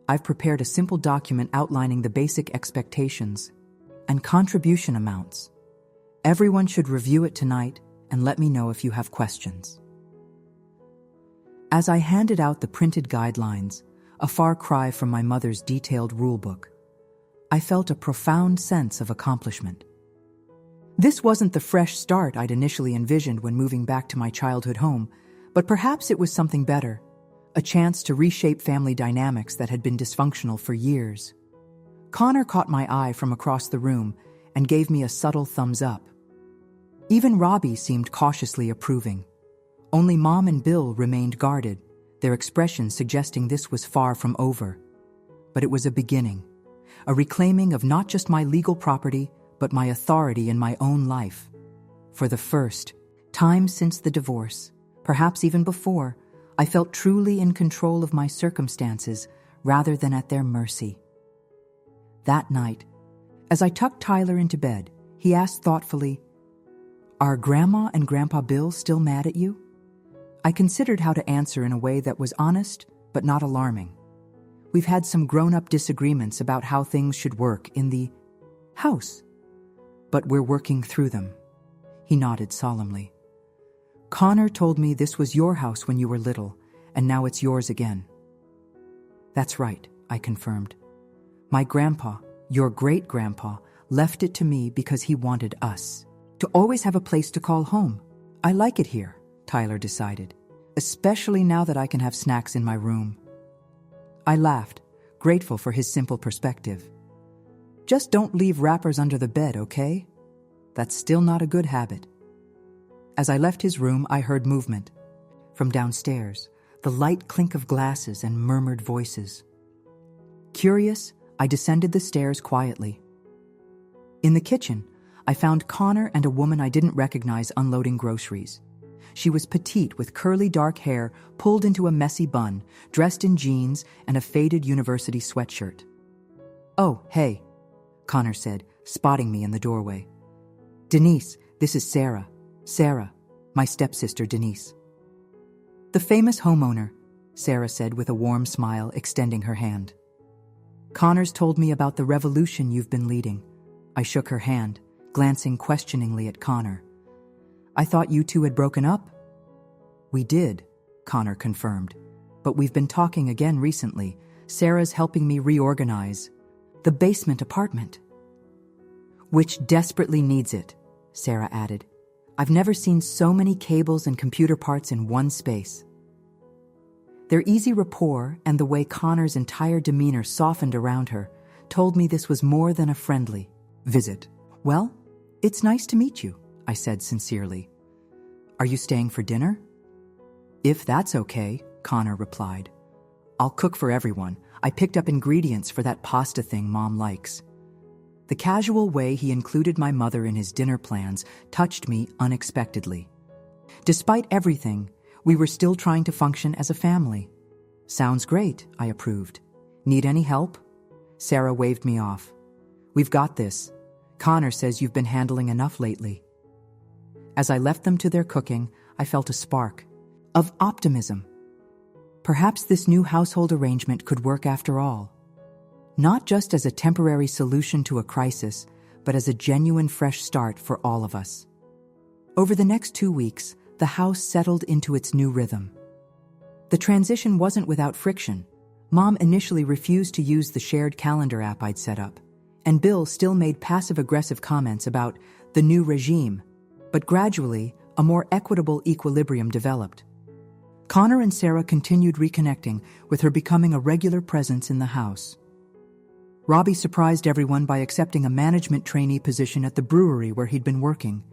I've prepared a simple document outlining the basic expectations and contribution amounts. Everyone should review it tonight and let me know if you have questions." As I handed out the printed guidelines, a far cry from my mother's detailed rulebook, I felt a profound sense of accomplishment. This wasn't the fresh start I'd initially envisioned when moving back to my childhood home, but perhaps it was something better, a chance to reshape family dynamics that had been dysfunctional for years. Connor caught my eye from across the room and gave me a subtle thumbs up. Even Robbie seemed cautiously approving. Only Mom and Bill remained guarded, their expressions suggesting this was far from over. But it was a beginning, a reclaiming of not just my legal property, but my authority in my own life. For the first time since the divorce, perhaps even before, I felt truly in control of my circumstances rather than at their mercy. That night, as I tucked Tyler into bed, he asked thoughtfully, "Are Grandma and Grandpa Bill still mad at you?" I considered how to answer in a way that was honest but not alarming. We've had some grown-up disagreements about how things should work in the house, but we're working through them. He nodded solemnly. "Connor told me this was your house when you were little, and now it's yours again." "That's right," I confirmed. "My grandpa, your great-grandpa, left it to me because he wanted us to always have a place to call home. I like it here," Tyler decided, "especially now that I can have snacks in my room." I laughed, grateful for his simple perspective. "Just don't leave wrappers under the bed, okay? That's still not a good habit." As I left his room, I heard movement. From downstairs, the light clink of glasses and murmured voices. Curious, I descended the stairs quietly. In the kitchen, I found Connor and a woman I didn't recognize unloading groceries. She was petite with curly dark hair pulled into a messy bun, dressed in jeans and a faded university sweatshirt. "Oh, hey," Connor said, spotting me in the doorway. "Denise, this is Sarah. Sarah, my stepsister Denise." "The famous homeowner," Sarah said with a warm smile, extending her hand. "Connor's told me about the revolution you've been leading." I shook her hand, glancing questioningly at Connor. "I thought you two had broken up?" "We did," Connor confirmed. "But we've been talking again recently. Sarah's helping me reorganize the basement apartment." "Which desperately needs it," Sarah added. "I've never seen so many cables and computer parts in one space." Their easy rapport and the way Connor's entire demeanor softened around her told me this was more than a friendly visit. "Well, it's nice to meet you," I said sincerely. "Are you staying for dinner?" "If that's okay," Connor replied. "I'll cook for everyone. I picked up ingredients for that pasta thing Mom likes." The casual way he included my mother in his dinner plans touched me unexpectedly. Despite everything, we were still trying to function as a family. Sounds great, I approved. Need any help? Sarah waved me off. We've got this. Connor says you've been handling enough lately. As I left them to their cooking, I felt a spark of optimism. Perhaps this new household arrangement could work after all. Not just as a temporary solution to a crisis, but as a genuine fresh start for all of us. Over the next 2 weeks, the house settled into its new rhythm. The transition wasn't without friction. Mom initially refused to use the shared calendar app I'd set up, and Bill still made passive-aggressive comments about the new regime, but gradually, a more equitable equilibrium developed. Connor and Sarah continued reconnecting, with her becoming a regular presence in the house. Robbie surprised everyone by accepting a management trainee position at the brewery where he'd been working,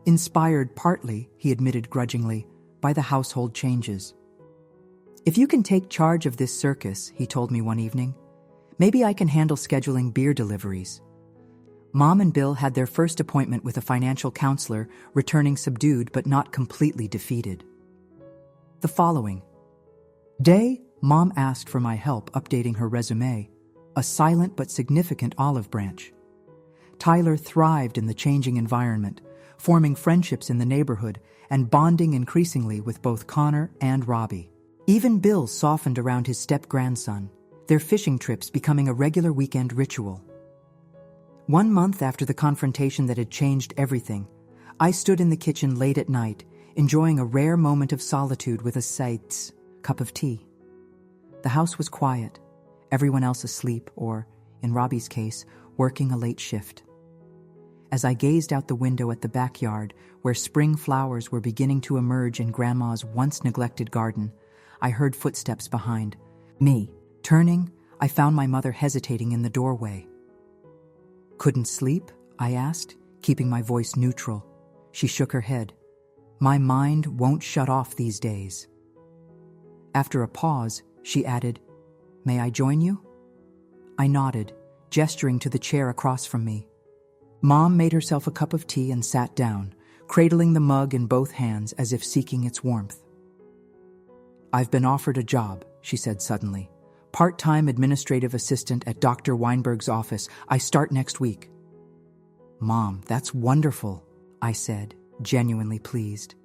inspired partly, he admitted grudgingly, by the household changes. If you can take charge of this circus, he told me one evening, maybe I can handle scheduling beer deliveries. Mom and Bill had their first appointment with a financial counselor, returning subdued but not completely defeated. The following day, Mom asked for my help updating her resume, a silent but significant olive branch. Tyler thrived in the changing environment, forming friendships in the neighborhood and bonding increasingly with both Connor and Robbie. Even Bill softened around his step-grandson, their fishing trips becoming a regular weekend ritual. 1 month after the confrontation that had changed everything, I stood in the kitchen late at night, enjoying a rare moment of solitude with a Seitz cup of tea. The house was quiet, everyone else asleep or, in Robbie's case, working a late shift. As I gazed out the window at the backyard, where spring flowers were beginning to emerge in Grandma's once-neglected garden, I heard footsteps behind me. Turning, I found my mother hesitating in the doorway. Couldn't sleep? I asked, keeping my voice neutral. She shook her head. My mind won't shut off these days. After a pause, she added, May I join you? I nodded, gesturing to the chair across from me. Mom made herself a cup of tea and sat down, cradling the mug in both hands as if seeking its warmth. I've been offered a job, she said suddenly. Part-time administrative assistant at Dr. Weinberg's office. I start next week. Mom, that's wonderful, I said, genuinely pleased.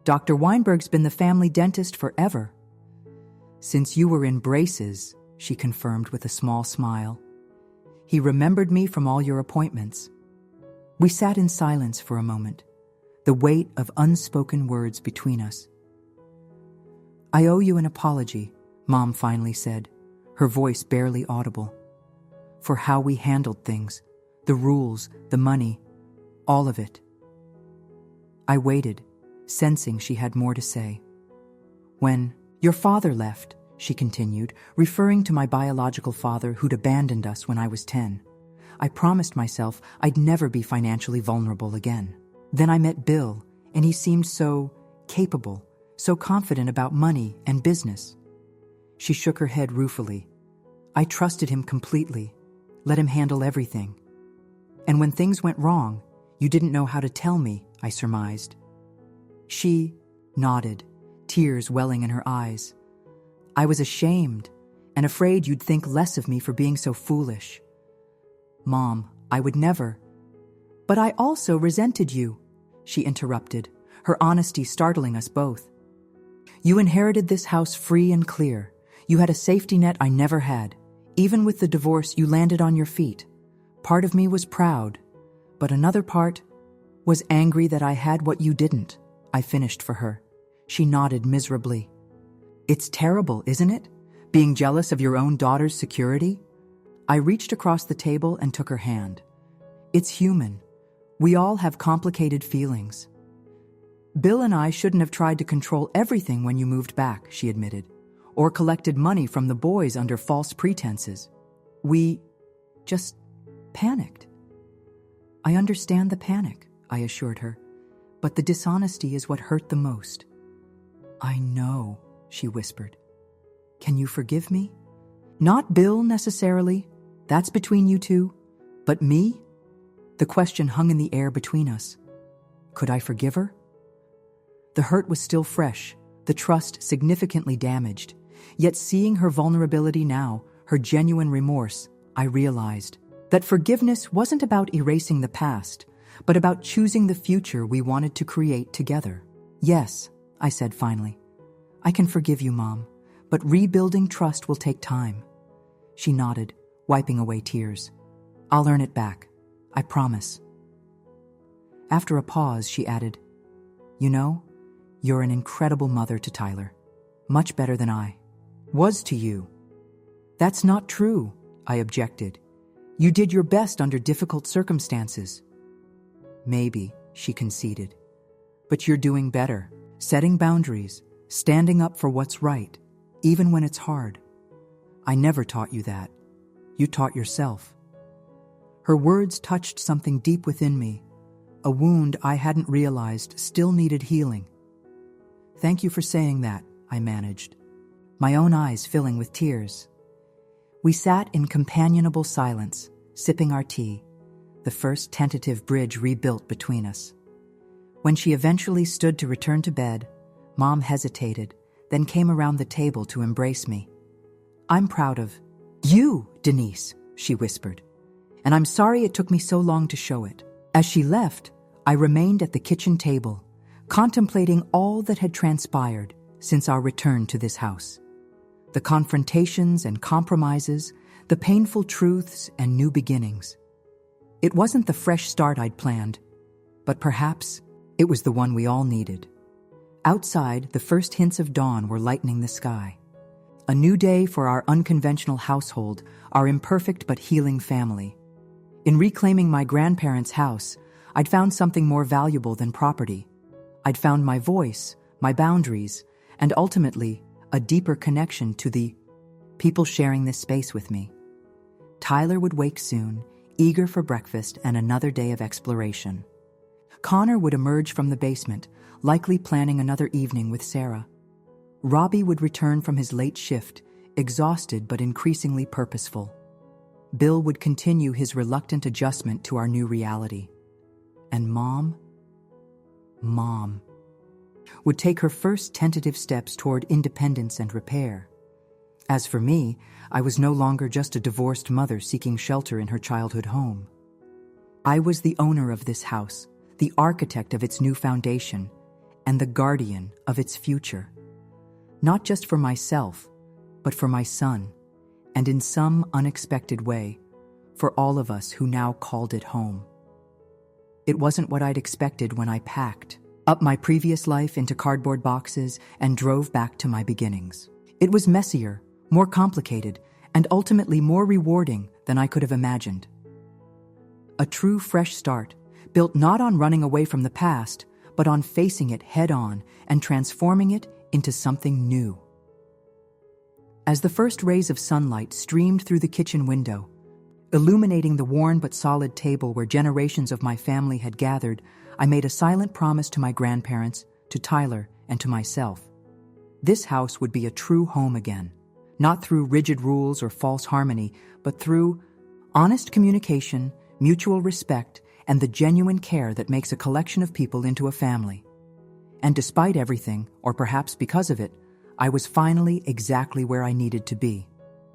Dr. Weinberg's been the family dentist forever. Since you were in braces, she confirmed with a small smile. He remembered me from all your appointments. We sat in silence for a moment, the weight of unspoken words between us. I owe you an apology, Mom finally said, her voice barely audible, for how we handled things, the rules, the money, all of it. I waited, sensing she had more to say. When your father left, she continued, referring to my biological father who'd abandoned us when I was 10, I promised myself I'd never be financially vulnerable again. Then I met Bill, and he seemed so capable, so confident about money and business. She shook her head ruefully. I trusted him completely, let him handle everything. And when things went wrong, you didn't know how to tell me, I surmised. She nodded, tears welling in her eyes. I was ashamed and afraid you'd think less of me for being so foolish. Mom, I would never. But I also resented you, she interrupted, her honesty startling us both. You inherited this house free and clear. You had a safety net I never had. Even with the divorce, you landed on your feet. Part of me was proud, but another part was angry that I had what you didn't. I finished for her. She nodded miserably. It's terrible, isn't it? Being jealous of your own daughter's security? I reached across the table and took her hand. It's human. We all have complicated feelings. Bill and I shouldn't have tried to control everything when you moved back, she admitted, or collected money from the boys under false pretenses. We just panicked. I understand the panic, I assured her, but the dishonesty is what hurt the most. I know, she whispered. Can you forgive me? Not Bill necessarily. That's between you two. But me? The question hung in the air between us. Could I forgive her? The hurt was still fresh, the trust significantly damaged. Yet seeing her vulnerability now, her genuine remorse, I realized that forgiveness wasn't about erasing the past, but about choosing the future we wanted to create together. Yes, I said finally. I can forgive you, Mom, but rebuilding trust will take time. She nodded, wiping away tears. I'll earn it back. I promise. After a pause, she added, You know, you're an incredible mother to Tyler. Much better than I was to you. That's not true, I objected. You did your best under difficult circumstances. Maybe, she conceded. But you're doing better, setting boundaries, standing up for what's right, even when it's hard. I never taught you that. You taught yourself. Her words touched something deep within me, a wound I hadn't realized still needed healing. Thank you for saying that, I managed, my own eyes filling with tears. We sat in companionable silence, sipping our tea, the first tentative bridge rebuilt between us. When she eventually stood to return to bed, Mom hesitated, then came around the table to embrace me. I'm proud of you, Denise, she whispered, and I'm sorry it took me so long to show it. As she left, I remained at the kitchen table, contemplating all that had transpired since our return to this house. The confrontations and compromises, the painful truths and new beginnings. It wasn't the fresh start I'd planned, but perhaps it was the one we all needed. Outside, the first hints of dawn were lightening the sky. A new day for our unconventional household, our imperfect but healing family. In reclaiming my grandparents' house, I'd found something more valuable than property. I'd found my voice, my boundaries, and ultimately, a deeper connection to the people sharing this space with me. Tyler would wake soon, eager for breakfast and another day of exploration. Connor would emerge from the basement, likely planning another evening with Sarah. Robbie would return from his late shift, exhausted but increasingly purposeful. Bill would continue his reluctant adjustment to our new reality. And Mom would take her first tentative steps toward independence and repair. As for me, I was no longer just a divorced mother seeking shelter in her childhood home. I was the owner of this house, the architect of its new foundation, and the guardian of its future. Not just for myself, but for my son, and in some unexpected way, for all of us who now called it home. It wasn't what I'd expected when I packed up my previous life into cardboard boxes and drove back to my beginnings. It was messier, more complicated, and ultimately more rewarding than I could have imagined. A true fresh start, built not on running away from the past, but on facing it head-on and transforming it into something new. As the first rays of sunlight streamed through the kitchen window, illuminating the worn but solid table where generations of my family had gathered, I made a silent promise to my grandparents, to Tyler, and to myself. This house would be a true home again, not through rigid rules or false harmony, but through honest communication, mutual respect, and the genuine care that makes a collection of people into a family. And despite everything, or perhaps because of it, I was finally exactly where I needed to be.